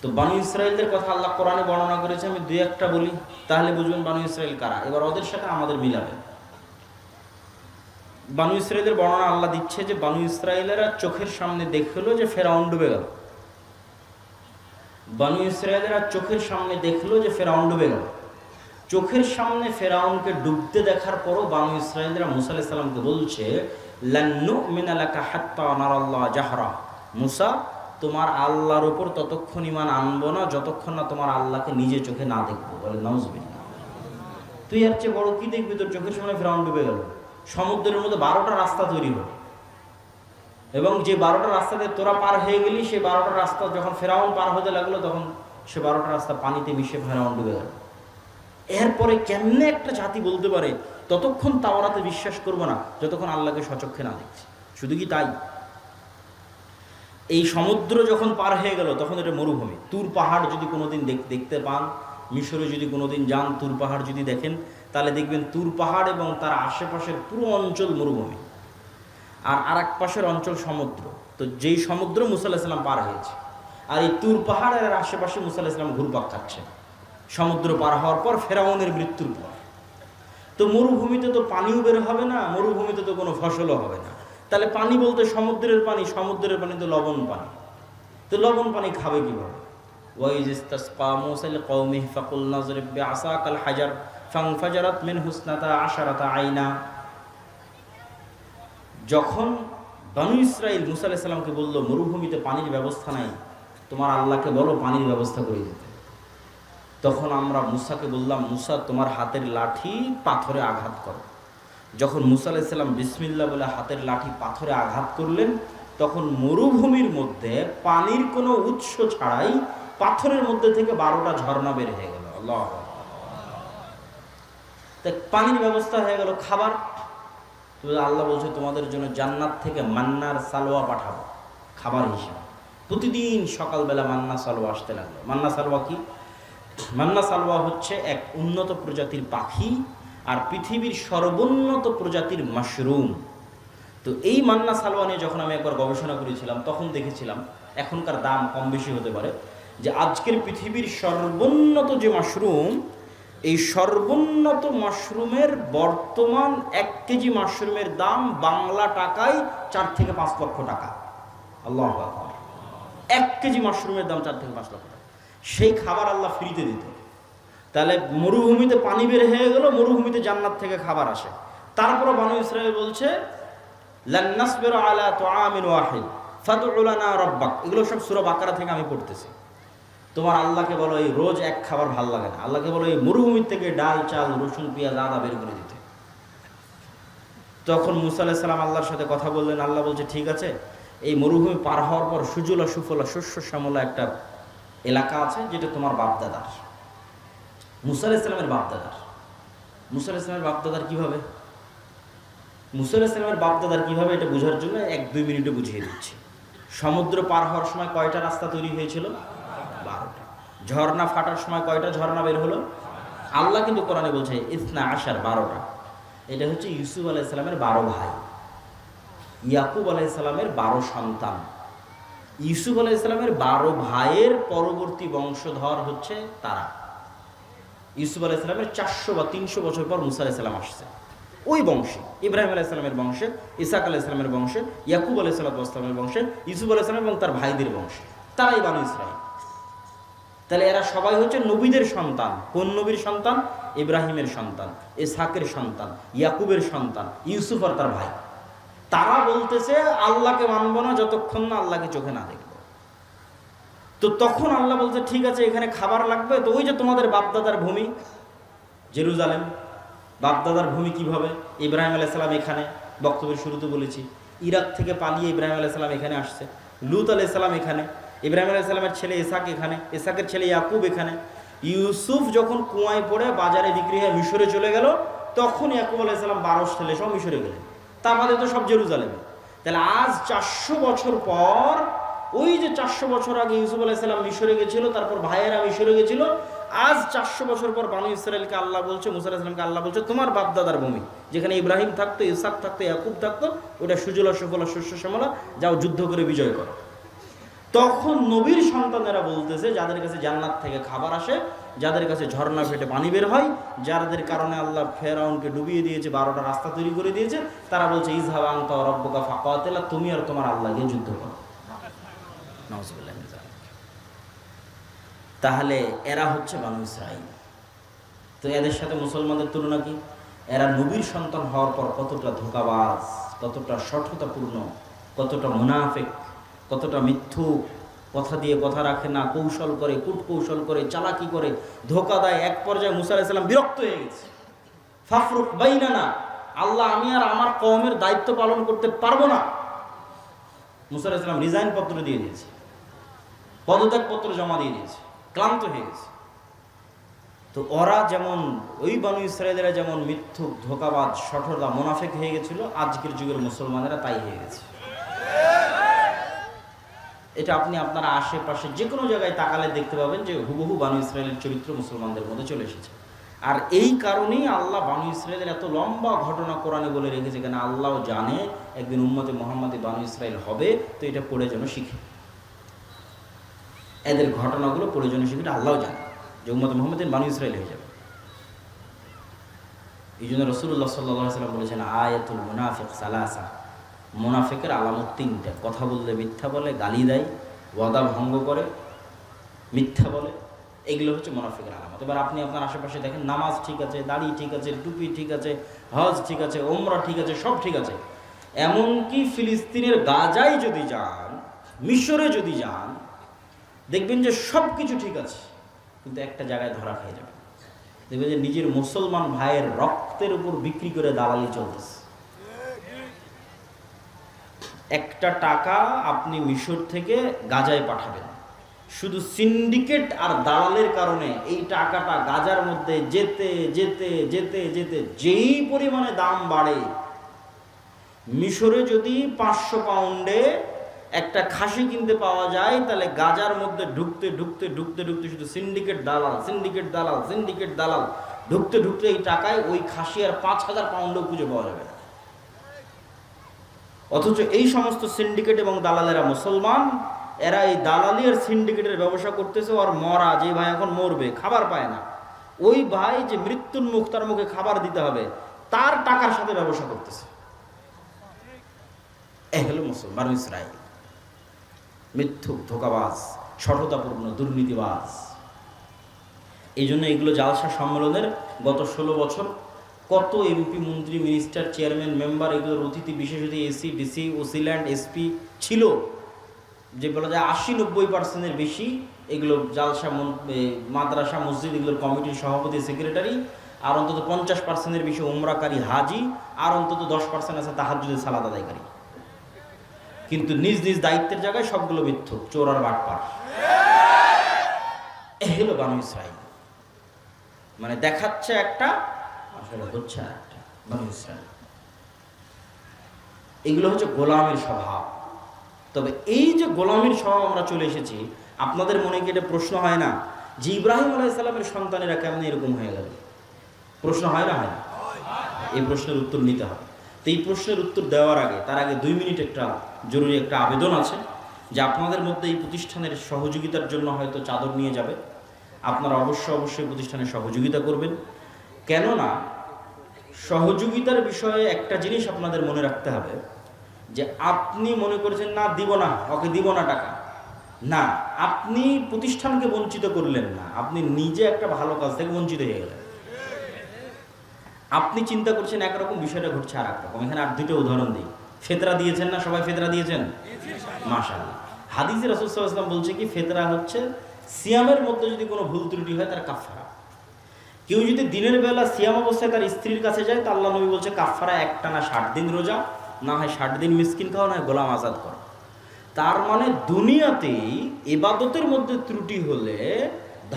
তো বানু ইসরাইলদের কথা আল্লাহ কোরআনে বর্ণনা করেছে, আমি দুই একটা বলি তাহলে বুঝবেন বানু ইসরাইল কারা। এবার ওদের সাথে আমাদের মিলাবেন। বানু ইসরাইলের বর্ণনা আল্লাহ দিচ্ছে যে বানু ইসরাইলেরা চোখের সামনে দেখলো যে ফেরাউন ডুবে গেল। বানু ইসরাইলেরা চোখের সামনে দেখলো যে ফেরাউন ডুবে গেল। চোখের সামনে ফেরাউনকে ডুবতে দেখার পরও বানু ইসরাইলরা মুসা আলাইহিস সালামকে বলছে, লান নুমিনা লাকা হাত্তা নারাল্লাহ জাহরা। মুসা, তোমার আল্লাহর উপর ততক্ষণ ঈমান আনবো না যতক্ষণ না তোমার আল্লাহকে নিজে চোখে না দেখবো। বলে নাউজুবিল্লাহ, তুই এর চেয়ে বড় কি দেখবি? তোর চোখের সামনে ফেরাউন ডুবে গেল। সমুদ্রের মধ্যে 12টা রাস্তা তৈরি হলো, এবং যে 12টা রাস্তা দিয়ে তোরা পার হয়ে গেলি, সেই 12টা রাস্তা যখন ফেরাউন পার হতে লাগলো তখন সে 12টা রাস্তা পানিতে মিশে ফেরাউন ডুবে গেল। এরপরে কেমনে একটা জাতি বলতে পারে ততক্ষণ তাওরাতে বিশ্বাস করবো না যতক্ষণ আল্লাহকে সচক্ষে না দেখছি? শুধু কি তাই? এই সমুদ্র যখন পার হয়ে গেল তখন এটা মরুভূমি। তুর পাহাড় যদি কোনোদিন দেখতে পান, মিশরে যদি কোনোদিন যান, তুর পাহাড় যদি দেখেন, তাহলে দেখবেন তুর পাহাড় এবং তার আশেপাশের পুরো অঞ্চল মরুভূমি, আর এক পাশের অঞ্চল সমুদ্র। তো যেই সমুদ্র মুসা আলাইহিস সালাম পার হয়েছে, আর এই তুর পাহাড়ের আশেপাশে মুসা আলাইহিস সালাম ঘুরপাক খাচ্ছে সমুদ্র পার হওয়ার পর, ফেরাউনের মৃত্যুর পর। তো মরুভূমিতে তো পানিও বের হবে না, মরুভূমিতে তো কোনো ফসলও হবে না। তাহলে পানি বলতে সমুদ্রের পানি, সমুদ্রের পানি তো লবণ পানি। তো লবণ পানি খাবে কীভাবে? ওয়াইজ ইসতাসকা মূসা লিকওমিহি ফাকুলনা ইজরিব বিআসাকাল হাজার ফানফাজারাত মিনহু ইসনাতা আশারাতা আইনা। যখন বনু ইসরাইল মুসা আলাইহিস সালামকে বলল মরুভূমিতে পানির ব্যবস্থা নাই, তোমার আল্লাহকে বলো পানির ব্যবস্থা করে দিতে, তখন আমরা মুসাকে বললাম, মুসা তোমার হাতের লাঠি পাথরে আঘাত করো। যখন মুসা আলাইহিস সালাম বিসমিল্লাহ বলে হাতের লাঠি পাথরে আঘাত করলেন, তখন মরুভূমির মধ্যে পানির কোনো উৎস ছাড়াই পাথরের মধ্যে থেকে 12টা ঝর্ণা বের হয়ে গেল। আল্লাহ, তাই পানির ব্যবস্থা হয়ে গেল। খাবার, আল্লাহ বলছে তোমাদের জন্য জান্নাত থেকে মান্নার সালোয়া পাঠাবো খাবার হিসেবে। প্রতিদিন সকালবেলা মান্না সালোয়া আসতে লাগলো। মান্না সালোয়া কি? মান্না সালোয়া হচ্ছে এক উন্নত প্রজাতির পাখি আর পৃথিবীর সর্বোন্নত প্রজাতির মাশরুম। তো এই মান্না সালোয়া নিয়ে যখন আমি একবার গবেষণা করেছিলাম, তখন দেখেছিলাম, এখনকার দাম কম বেশি হতে পারে, যে আজকের পৃথিবীর সর্বোন্নত যে মাশরুম, এই সর্বোন্নত মাশরুমের বর্তমান 1 কেজি মাশরুমের দাম বাংলা টাকায় 4 থেকে 5 লক্ষ টাকা। আল্লাহু আকবার! 1 কেজি মাশরুমের দাম 4 থেকে 5 লক্ষ টাকা। সেই খাবার আল্লাহ ফ্রিতে দিত। তাহলে মরুভূমিতে পানি বের হয়ে গেল, মরুভূমিতে জান্নাত থেকে খাবার আসে। তারপরে বনু ইসরাঈল বলছে লান নাসবিরু আলা তুআমিন ওয়াহিদ ফাদউ লানা রাব্বাক। এগুলো সব সূরা বাকারা থেকে আমি পড়তেছি। তোমার আল্লাহকে বলো এই রোজ এক খাবার ভাল লাগে না, আল্লাহকে বলো এই মরুভূমির থেকে ডাল, চাল, রসুন, পেঁয়াজ, আদা বের করে দিতে। তখন মুসা আলাইহিস সালাম আল্লাহর সাথে কথা বললেন। আল্লাহ বলছে ঠিক আছে, এই মরুভূমি পার হওয়ার পর সুজলা সুফলা শস্য শ্যামলা একটা এলাকা আছে, যেটা তোমার বাপদাদার, মুসা আলাইহিস সালামের বাপদাদার। মুসা আলাইহিস সালামের বাপদাদার কিভাবে? মুসা আলাইহিস সালামের বাপদাদার কিভাবে, এটা বোঝার জন্য 1-2 মিনিটে বুঝিয়ে দিচ্ছি। সমুদ্র পার হওয়ার সময় কয়টা রাস্তা তৈরি হয়েছিল? 12টা। ঝর্ণা ফাটার সময় কয়টা ঝর্ণা বের হলো? আল্লাহ কিন্তু কোরআনে বলছে ইসনা আশার, 12টা। এটা হচ্ছে ইউসুফ আলাইহিস সালামের 12 ভাই, ইয়াকুব আলাইহিস সালামের 12 সন্তান। ইউসুফ আলাইহিস সালামের 12 ভাইয়ের পরবর্তী বংশধর হচ্ছে তারা। ইউসুফ আলাইহিস সালামের 400 বা 300 বছর পর মুসা আলাইহিস সালাম আসছে। ওই বংশে ইব্রাহিম আলাইহিস সালামের বংশে, ইসহাক আলাইহিস সালামের বংশে, ইয়াকুব আলাইহিস সালামের বংশে, ইউসুফ আলাইহিস সালাম এবং তার ভাইদের বংশে, তারাই বনু ইসরাঈল। তাহলে এরা সবাই হচ্ছে নবীদের সন্তান। কোন নবীর সন্তান? ইব্রাহিমের সন্তান, ইসহাকের সন্তান, ইয়াকুবের সন্তান, ইউসুফ আর তার ভাই। তারা বলতেছে আল্লাহকে মানব না যতক্ষণ না আল্লাহকে চোখে না দেখব। তো তখন আল্লাহ বলছে ঠিক আছে, এখানে খাবার লাগবে। তো ওই যে তোমাদের বাপদাদার ভূমি জেরুজালেম, বাপদাদার ভূমি কিভাবে? ইব্রাহিম আলাইহিস সালাম এখানে, বক্তব্যের শুরুতে বলেছি, ইরাক থেকে পালিয়ে ইব্রাহিম আলাইহিস সালাম এখানে আসছে। লূত আলাইহিস সালাম এখানে, ইব্রাহিম আলাইহিস সালামের ছেলে ইসহাক এখানে, ইসহাকের ছেলে ইয়াকুব এখানে। ইউসুফ যখন কুয়ায় পড়ে বাজারে বিক্রি হয়ে মিশরে চলে গেল, তখন ইয়াকুব আলাইহিস সালাম 12 ছেলে সব মিশরে গেলেন। তা আমাদের তো সব জেরুজালেমে। তাহলে আজ 400 বছর পর, ওই যে 400 বছর আগে ইউসুফ আলাইহিস সালাম মিশরে গেছিল, তারপর ভাইয়েরা মিশরে গেছিল, আজ 400 বছর পর বনু ইসরাঈলকে আল্লাহ বলছে, মুসা আলাইহিস সালামকে আল্লাহ বলছে তোমার বাপদাদার ভূমি, যেখানে ইব্রাহিম থাকতো, ইসহাক থাকতো, ইয়াকুব থাকতো, ওটা সুজলা সুফলা শস্য শ্যামলা, যাও যুদ্ধ করে বিজয় করো। তখন নবীর সন্তানেরা বলতেছে যাদের কাছে জান্নাত থেকে খাবার আসে, যাদের কাছে ঝর্ণা ফেটে পানি বের হয়, যাদের কারণে আল্লাহ ফেরাউনকে ডুবিয়ে দিয়েছে, 12টা রাস্তা তৈরি করে দিয়েছে, তারা বলছে ইযহাব আনতা ওয়া রাব্বুকা ফাকাতিলা, তুমি আর তোমার আল্লাহ গিয়ে যুদ্ধ করো। নাউযুবিল্লাহি মিন যালিক। তাহলে এরা হচ্ছে বনু ইসরাঈল। তো এদের সাথে মুসলমানদের তুলনা কি? এরা নবীর সন্তান হওয়ার পর কতটা ধোঁকাবাজ, কতটা শঠতাপূর্ণ, কতটা মুনাফিক, কতটা মিথ্যুক, কথা দিয়ে কথা রাখে না, কৌশল করে, কূটকৌশল করে, চালাকি করে, ধোঁকা দেয়। এক পর্যায়ে মুসা আলাইহিস সালাম বিরক্ত হয়ে গেছে। ফাফরুক বাইনানা, আল্লাহ আমি আর আমার কওমের দায়িত্ব পালন করতে পারবো না। মুসা আলাইহিস সালাম রিজাইন পত্র দিয়ে দিয়েছে, পদত্যাগ পত্র জমা দিয়ে দিয়েছে, ক্লান্ত হয়ে গেছে। তো ওরা যেমন, ওই বনু ইসরাঈলেরা যেমন মিথ্যুক, ধোঁকাবাজ, শঠতা, মুনাফিক হয়ে গেছিল, আজকের যুগের মুসলমানেরা তাই হয়ে গেছে। এটা আপনি আপনার আশেপাশে যে কোনো জায়গায় তাকালে দেখতে পাবেন যে হুবহু বানু ইসরায়েলের চরিত্র মুসলমানদের মধ্যে চলে এসেছে। আর এই কারণেই আল্লাহ বানু ইসরায়েলের এত লম্বা ঘটনা কোরআনে বলে রেখেছে, কেন আল্লাহ জানে একদিন উম্মতে মুহাম্মাদি বানু ইসরায়েল হবে, তো এটা পড়ে যেন শিখে, এদের ঘটনাগুলো পড়ে যেন শিখে, আল্লাহ জানে যে উম্মতে মুহাম্মাদের বানু ইসরায়েল হয়ে যাবে। এই জন্য রাসূলুল্লাহ সাল্লাল্লাহু আলাইহি ওয়াসাল্লাম বলেছেন আয়াতুল মুনাফিক সালাসা, মুনাফিকের আলামত তিনটা, কথা বললে মিথ্যা বলে, গালি দেয়, ওয়াদা ভঙ্গ করে, মিথ্যা বলে, এগুলো হচ্ছে মুনাফিকের আলামত। এবার আপনি আপনার আশেপাশে দেখেন নামাজ ঠিক আছে, দাড়ি ঠিক আছে, টুপি ঠিক আছে, হজ ঠিক আছে, ওমরা ঠিক আছে, সব ঠিক আছে, এমনকি ফিলিস্তিনের গাজায় যদি যান, মিশরে যদি যান, দেখবেন যে সব কিছু ঠিক আছে, কিন্তু একটা জায়গায় ধরা খেয়ে যাবে, দেখবেন যে নিজের মুসলমান ভাইয়ের রক্তের উপর বিক্রি করে দালালি চলতেছে। একটা টাকা আপনি মিশর থেকে গাজায় পাঠাবেন, শুধু সিন্ডিকেট আর দালালের কারণে এই টাকাটা গাজার মধ্যে যেতে যেতে যেতে যেতে যেই পরিমাণে দাম বাড়ে, মিশরে যদি 500 পাউন্ডে একটা খাসি কিনতে পাওয়া যায়, তাহলে গাজার মধ্যে ঢুকতে ঢুকতে ঢুকতে ঢুকতে শুধু সিন্ডিকেট দালাল, সিন্ডিকেট দালাল, সিন্ডিকেট দালাল, ঢুকতে ঢুকতে এই টাকায় ওই খাসি আর 5000 পাউন্ডও খুঁজে পাওয়া যাবে না। অথচ এই সমস্ত সিন্ডিকেট এবং দালালেরা মুসলমান, এরা এই দালালি আর সিন্ডিকেটের ব্যবসা করতেছে। আর মরা যে ভাই এখন মরবে, খাবার পায় না, ওই ভাই যে মৃত্যুর মুখ, তার মুখে খাবার দিতে হবে, তার টাকার সাথে ব্যবসা করতেছে। এ হলো মুসলমান ইসরায়েল, মিথ্যুক, ধোঁকাবাজ, সততাপূর্ণ, দুর্নীতিবাজ। এই জন্য এগুলো জালসা সম্মেলনের গত 16 বছর কত এমপি, মন্ত্রী, মিনিস্টার, চেয়ারম্যান, মেম্বার, এগুলোর অতিথি বিশেষ অতিথি, এসি, ডিসি, ওসিল্যান্ড, এসপি ছিল, যে বলা যায় 80-90% বেশি এগুলো জালসা, মাদ্রাসা, মসজিদ, এগুলোর কমিটির সভাপতি, সেক্রেটারি, আর অন্তত 50%-এর বেশি উমরাকারী হাজি, আর অন্তত 10% আছে তাহাজ্জুদের সালাত আদায়কারী। কিন্তু নিজ নিজ দায়িত্বের জায়গায় সবগুলো মিথ্যুক, চোর আর বাটপার। এই হলো বানু ইসরাইল, মানে দেখাচ্ছে একটা, আসলে হচ্ছে একটা বানু ইসরাইল। এগুলো হচ্ছে গোলামের স্বভাব। তবে এই যে গোলামের স্বভাব আমরা চলে এসেছি, আপনাদের মনে কি এটা প্রশ্ন হয় না যে ইব্রাহিম আলাইহিস সালামের সন্তানেরা কেমন এরকম হয়ে গেল? প্রশ্ন হয় না, হয় না? এই প্রশ্নের উত্তর নিতে হবে। তো এই প্রশ্নের উত্তর দেওয়ার আগে, তার আগে 2 মিনিট একটা জরুরি একটা আবেদন আছে, যে আপনাদের মধ্যে এই প্রতিষ্ঠানের সহযোগিতার জন্য হয়তো চাদর নিয়ে যাবে, আপনারা অবশ্যই প্রতিষ্ঠানের সহযোগিতা করবেন। কেননা সহযোগিতার বিষয়ে একটা জিনিস আপনাদের মনে রাখতে হবে, যে আপনি মনে করেছেন না দিব না, ওকে দিব না টাকা, না, আপনি প্রতিষ্ঠানকে বঞ্চিত করলেন না, আপনি নিজে একটা ভালো কাজ থেকে বঞ্চিত হয়ে গেলেন। আপনি চিন্তা করছেন একরকম, বিষয়টা ঘটছে আর একরকম। এখানে আর 2টা উদাহরণ দিই। ফেতরা দিয়েছেন না সবাই? ফেতরা দিয়েছেন মাশাআল্লাহ। হাদিসে রাসূল সাল্লাল্লাহু আলাইহি ওয়াসাল্লাম বলছে কি, ফেতরা হচ্ছে সিয়ামের মধ্যে যদি কোনো ভুল ত্রুটি হয় তার কাফারা। কেউ যদি দিনের বেলা সিয়াম অবস্থায় তার স্ত্রীর কাছে যায়, তা আল্লাহ নবী বলছে কাফারা একটানা 60 দিন রোজা, না হয় 60 দিন মিসকিন খাওয়া, না হয় গোলাম আজাদ করা। তার মানে দুনিয়াতেই ইবাদতের মধ্যে ত্রুটি হলে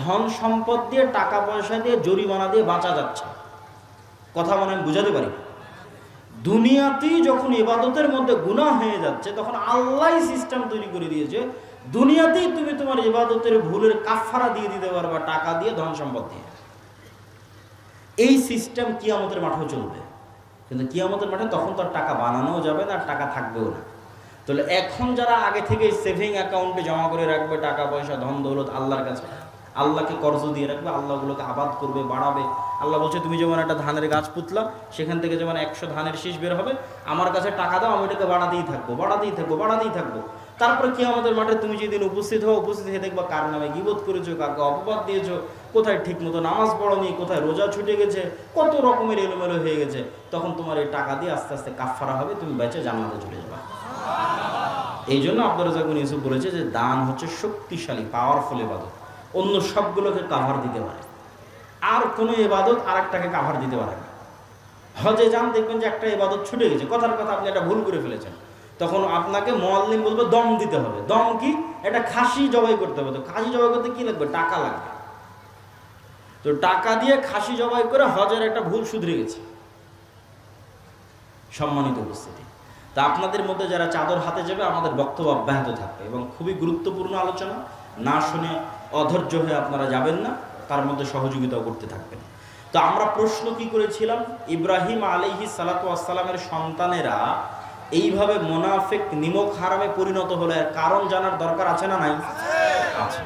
ধন সম্পদ দিয়ে, টাকা পয়সা দিয়ে, জরিমানা দিয়ে বাঁচা যাচ্ছে। কথা মনে আমি বুঝাতে পারি? দুনিয়াতেই যখন ইবাদতের মধ্যে গুনাহ হয়ে যাচ্ছে, তখন আল্লাহ সিস্টেম তৈরি করে দিয়েছে, দুনিয়াতেই তুমি তোমার ইবাদতের ভুলের কাফারা দিয়ে দিতে পারবা, টাকা দিয়ে, ধন সম্পদ দিয়ে। এই সিস্টেম কিয়ামতের মাঠেও চলবে। কিন্তু কিয়ামতের মাঠে তখন তো আর টাকা বানানোও যাবে না, আর টাকা থাকবেও না। তাহলে এখন যারা আগে থেকে সেভিং অ্যাকাউন্টে জমা করে রাখবে টাকা পয়সা, ধন দৌলত আল্লাহর কাছে, আল্লাহকে কর্জ দিয়ে রাখবে, আল্লাহ ওগুলোকে আবাদ করবে, বাড়াবে। আল্লাহ বলছে তুমি যেমন একটা ধানের গাছ পুতলা, সেখান থেকে যেমন 100 ধানের শীষ বের হবে, আমার কাছে টাকা দাও, আমি এটাকে বাড়াতেই থাকবো, বাড়াতেই থাকবো, বাড়াতেই থাকবো। তারপরে কিয়ামতের মাঠে তুমি যেদিন উপস্থিত হয়ে দেখবা কার নামে গীবত করেছো, কাকে অপবাদ দিয়েছো, কোথায় ঠিক মতো নামাজ পড়োনি, কোথায় রোজা ছুটে গেছে, কত রকমের এলোমেলো হয়ে গেছে। তখন তোমার এই টাকা দিয়ে আস্তে আস্তে কাফারা হবে, তুমি বেঁচে জান্নাতে চলে যাবে। এই জন্য আব্দুর রাজ্জাক বিন ইউসুফ বলেছে যে দান হচ্ছে শক্তিশালী, পাওয়ারফুল ইবাদত, অন্য সবগুলোকে কাভার দিতে পারে। আর কোনো ইবাদত আর একটাকে কাভার দিতে পারে না। হজে যান, দেখবেন যে একটা ইবাদত ছুটে গেছে, কথার কথা আপনি একটা ভুল করে ফেলেছেন, তখন আপনাকে মুয়াল্লিম বলবে দম দিতে হবে। দম কি? একটা খাসি জবাই করতে হবে। তো খাসি জবাই করতে কি লাগবে? টাকা লাগবে। তো টাকা দিয়ে খাসি জবাই করে হজের একটা ভুল শুধরে গেছে। সম্মানিত উপস্থিতি, তা আপনাদের মধ্যে যারা চাদর হাতে যাবে আমাদের বক্তব্য অব্যাহত থাকবে এবং খুবই গুরুত্বপূর্ণ আলোচনা, না শুনে অধৈর্য হয়ে আপনারা যাবেন না, তার মধ্যে সহযোগিতাও করতে থাকবেন। তো আমরা প্রশ্ন কি করেছিলাম, ইব্রাহিম আলাইহিস সালাতু ওয়াস সালামের সন্তানেরা এইভাবে মুনাফিক নিমক হারামে পরিণত হলো, এর কারণ জানার দরকার আছে না নাই? আছে।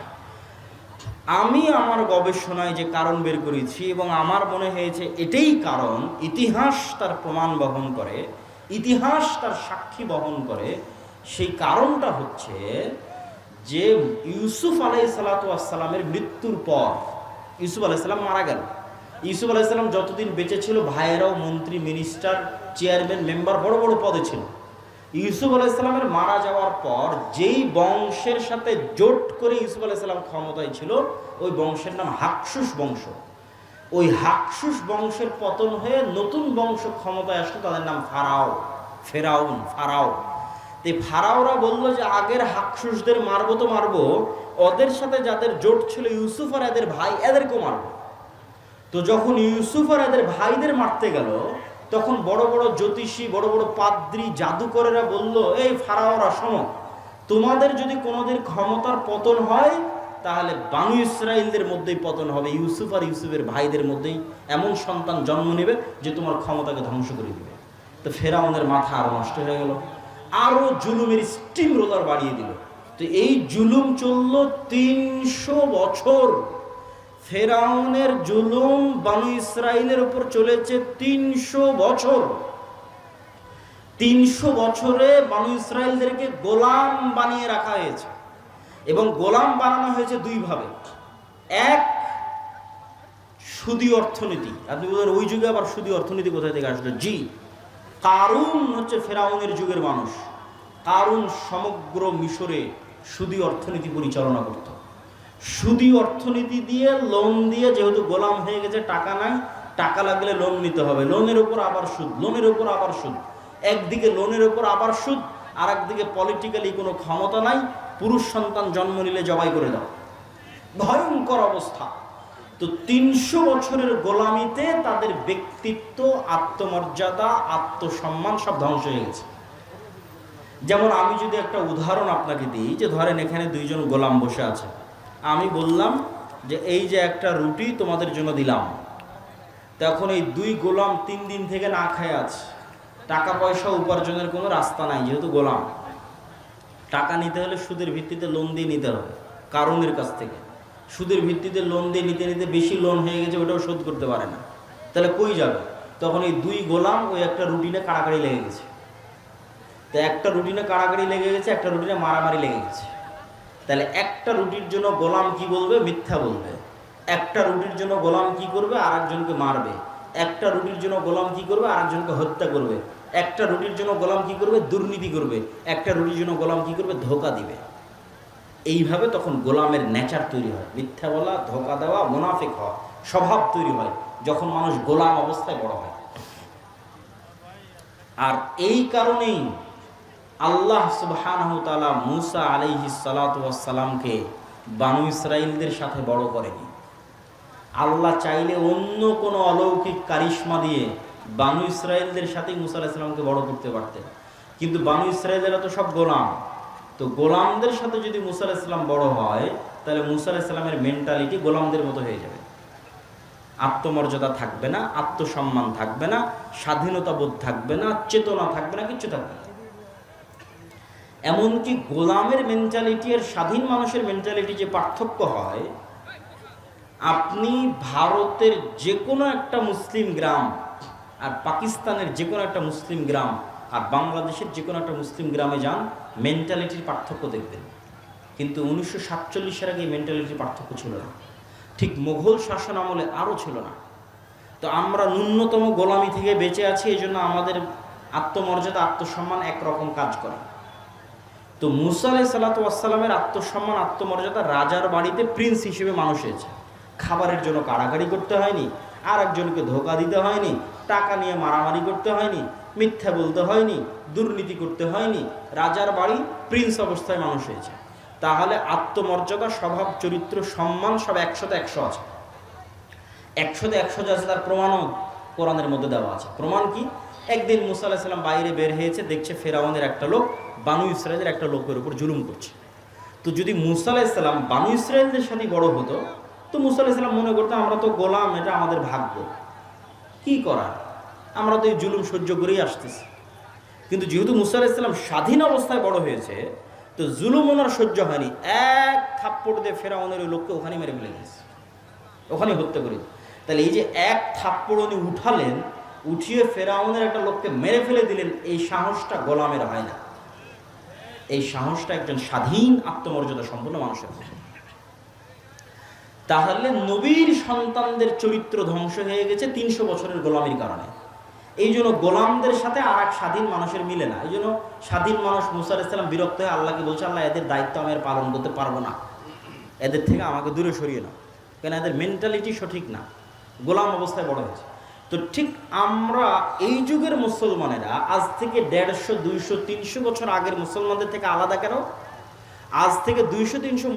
আমি আমার গবেষণায় যে কারণ বের করেছি এবং আমার মনে হয়েছে এটাই কারণ, ইতিহাস তার প্রমাণ বহন করে, ইতিহাস তার সাক্ষী বহন করে। সেই কারণটা হচ্ছে যে ইউসুফ আলাইহিসসালাতু ওয়াস সালামের মৃত্যুর পর, ইউসুফ আলাইহিস সালাম মারা গেল। ইউসুফ আলাইহিস সালাম যতদিন বেঁচে ছিল ভাইয়েরাও মন্ত্রী, মিনিস্টার, চেয়ারম্যান, মেম্বার, বড় বড় পদে ছিল। ইউসুফ আলাইহিস সালামের মারা যাওয়ার পর যেই বংশের সাথে জোট করে ইউসুফ আলাইহিস সালাম ক্ষমতায় ছিল, ওই বংশের নাম হাকসুস বংশ। ওই হাকসুস বংশের পতন হয়ে নতুন বংশ ক্ষমতায় আসলো, তাদের নাম ফারাও। এই ফারাওরা বললো যে আগের হাকসুসদের মারবো তো মারবো, ওদের সাথে যাদের জোট ছিল ইউসুফ আর এদের ভাই, এদেরকেও মারবো। তো যখন ইউসুফ আর এদের ভাইদের মারতে গেল, তখন বড় বড় জ্যোতিষী, বড় বড় পাদ্রী, জাদুকরেরা বলল, এই ফারাওরা শোনো, তোমাদের যদি কোনোদিন ক্ষমতার পতন হয় তাহলে বানু ইসরাইলদের মধ্যেই পতন হবে, ইউসুফ আর ইউসুফের ভাইদের মধ্যেই এমন সন্তান জন্ম নেবে যে তোমার ক্ষমতাকে ধ্বংস করে দিবে। তো ফেরাউনের মাথা আরো নষ্ট হয়ে গেল, আরো জুলুমের স্টিম রোলার বাড়িয়ে দিল। তো এই জুলুম চলল 300 বছর। ফেরাউনের জুলুম বানু ইসরাইলের উপর চলেছে 300 বছর। 300 বছরে বানু ইসরাইলদেরকে গোলাম বানিয়ে রাখা হয়েছে, এবং গোলাম বানানো হয়েছে দুই ভাবে। এক, সুদী অর্থনীতি। আপনি বলেন ওই যুগে আবার সুদী অর্থনীতি কোথায় থেকে আসলো? জি, কারুন হচ্ছে ফেরাউনের যুগের মানুষ। কারুন সমগ্র মিশরে সুদী অর্থনীতি পরিচালনা করত। সুদী অর্থনীতি দিয়ে, লোন দিয়ে, যেহেতু গোলাম হয়ে গেছে, টাকা নাই, টাকা লাগলে লোন নিতে হবে, লোনের উপর আবার সুদ, লোনের উপর আবার সুদ। একদিকে লোনের উপর আবার সুদ, আর একদিকে পলিটিক্যালি কোনো ক্ষমতা নাই, পুরুষ সন্তান জন্ম নিলে জবাই করে দাও, ভয়ঙ্কর অবস্থা। তো 300 বছরের গোলামিতে তাদের ব্যক্তিত্ব, আত্মমর্যাদা, আত্মসম্মান সব ধ্বংস হয়ে গেছে। যেমন আমি যদি একটা উদাহরণ আপনাকে দিই, যে ধরেন এখানে দুইজন গোলাম বসে আছে, আমি বললাম যে এই যে একটা রুটি তোমাদের জন্য দিলাম, তখন এই দুই গোলাম 3 দিন থেকে না খেয়ে আছে, টাকা পয়সা উপার্জনের কোনো রাস্তা নাই, যেহেতু গোলাম। টাকা নিতে হলে সুদের ভিত্তিতে লোন দিয়ে নিতে হবে কারুনের কাছ থেকে। সুদের ভিত্তিতে লোন দিয়ে নিতে নিতে বেশি লোন হয়ে গেছে, ওটাও শোধ করতে পারে না, তাহলে কই যাবে? তখন এই দুই গোলাম ওই একটা রুটিনে কাড়াকাড়ি লেগে গেছে। তো একটা রুটিনে কাড়াকাড়ি লেগে গেছে, একটা রুটিনে মারামারি লেগে গেছে। তাহলে একটা রুটির জন্য গোলাম কি বলবে? মিথ্যা বলবে। একটা রুটির জন্য গোলাম কি করবে? আরেকজনকে মারবে। একটা রুটির জন্য গোলাম কি করবে? আরেকজনকে হত্যা করবে। একটা রুটির জন্য গোলাম কি করবে? দুর্নীতি করবে। একটা রুটির জন্য গোলাম কি করবে? ধোঁকা দিবে। এইভাবে তখন গোলামের নেচার তৈরি হয়, মিথ্যা বলা, ধোঁকা দেওয়া, মুনাফিক হওয়া স্বভাব তৈরি হয় যখন মানুষ গোলাম অবস্থায় বড় হয়। আর এই কারণেই আল্লাহ সুবহানাহু ওয়া তাআলা মূসা আলাইহিস সালাতু ওয়াস সালামকে বানু ইসরাইলদের সাথে বড় করেনি। আল্লাহ চাইলে অন্য কোনো অলৌকিক কারিশমা দিয়ে বানু ইসরাইলদের সাথে মূসা আলাইহিস সালামকে বড় করতে পারতেন, কিন্তু বানু ইসরাইলেরা তো সব গোলাম। তো গোলামদের সাথে যদি মূসা আলাইহিস সালাম বড় হয়, তাহলে মূসা আলাইহিস সালামের মেন্টালিটি গোলামদের মতো হয়ে যাবে। আত্মমর্যাদা থাকবে না, আত্মসম্মান থাকবে না, স্বাধীনতা বোধ থাকবে না, চেতনা থাকবে না, কিচ্ছু থাকবে না। এমনকি গোলামের মেন্টালিটি আর স্বাধীন মানুষের মেন্টালিটি যে পার্থক্য হয়, আপনি ভারতের যে কোনো একটা মুসলিম গ্রাম আর পাকিস্তানের যে কোনো একটা মুসলিম গ্রাম আর বাংলাদেশের যে কোনো একটা মুসলিম গ্রামে যান, মেন্টালিটির পার্থক্য দেখবেন। কিন্তু 1947 আগে এই মেন্টালিটির পার্থক্য ছিল না, ঠিক মুঘল শাসন আমলে আরও ছিল না। তো আমরা ন্যূনতম গোলামি থেকে বেঁচে আছি, এই জন্য আমাদের আত্মমর্যাদা, আত্মসম্মান একরকম কাজ করে। তো মূসা আলাইহিস সালাতু ওয়াস সালামের আত্মসম্মান, আত্মমর্যাদা, রাজার বাড়িতে প্রিন্স হিসেবে মানুষ হয়েছে। খাবারের জন্য কাড়াকাড়ি করতে হয়নি, আর একজনকে ধোঁকা দিতে হয়নি, টাকা নিয়ে মারামারি করতে হয়নি, মিথ্যা বলতে হয়নি, দুর্নীতি করতে হয়নি। রাজার বাড়ি, প্রিন্স অবস্থায় মানুষ হয়েছে। তাহলে আত্মমর্যাদা, স্বভাব, চরিত্র, সম্মান সব 100তে 100 আছে। 100তে 100 আছে, তার প্রমাণও কোরআনের মধ্যে দেওয়া আছে। প্রমাণ কি? একদিন মুসা আলাইহিস সালাম বাইরে বের হয়েছে, দেখছে ফেরাউনের একটা লোক বানু ইসরায়েলের একটা লোকের উপর জুলুম করছে। তো যদি মুসা আলাইহিস সালাম বানু ইসরায়েলদের সাথে বড় হতো, তো মুসা আলাইহিস সালাম মনে করতো আমরা তো গোলাম, এটা আমাদের ভাগ্য, কি করার, আমরা তো এই জুলুম সহ্য করেই আসতেছি। কিন্তু যেহেতু মুসা আলাইহিস সালাম স্বাধীন অবস্থায় বড় হয়েছে, তো জুলুম ওনার সহ্য হয়নি, এক থাপ্পড় দিয়ে ফেরাউনের ওই লোককে ওখানে মেরে ফেলে গেছে, ওখানে হত্যা করে। তাহলে এই যে এক থাপ্পড় উনি উঠালেন, উঠিয়ে ফেরাউনের একটা লোককে মেরে ফেলে দিলেন, এই সাহসটা গোলামের হয় না, এই সাহসটা একজন স্বাধীন আত্মমর্যাদা সম্পন্ন মানুষের। তাহলে নবীর সন্তানদের চরিত্র ধ্বংস হয়ে গেছে 300 বছরের গোলামির কারণে। এই জন্য গোলামদের সাথে আর এক স্বাধীন মানুষের মিলে না। এই জন্য স্বাধীন মানুষ মুসা আলাইহিস সালাম বিরক্ত হয়ে আল্লাহকে বলছে, আল্লাহ এদের দায়িত্ব আমি আর পালন করতে পারবো না, এদের থেকে আমাকে দূরে সরিয়ে নাও, কেন এদের মেন্টালিটি সঠিক না, গোলাম অবস্থায় বড় হয়েছে। তো ঠিক আমরা এই যুগের মুসলমানেরা আজ থেকে 150, 200, 300 বছর আগের মুসলমানদের থেকে আলাদা কেন? আজ থেকে 200, 300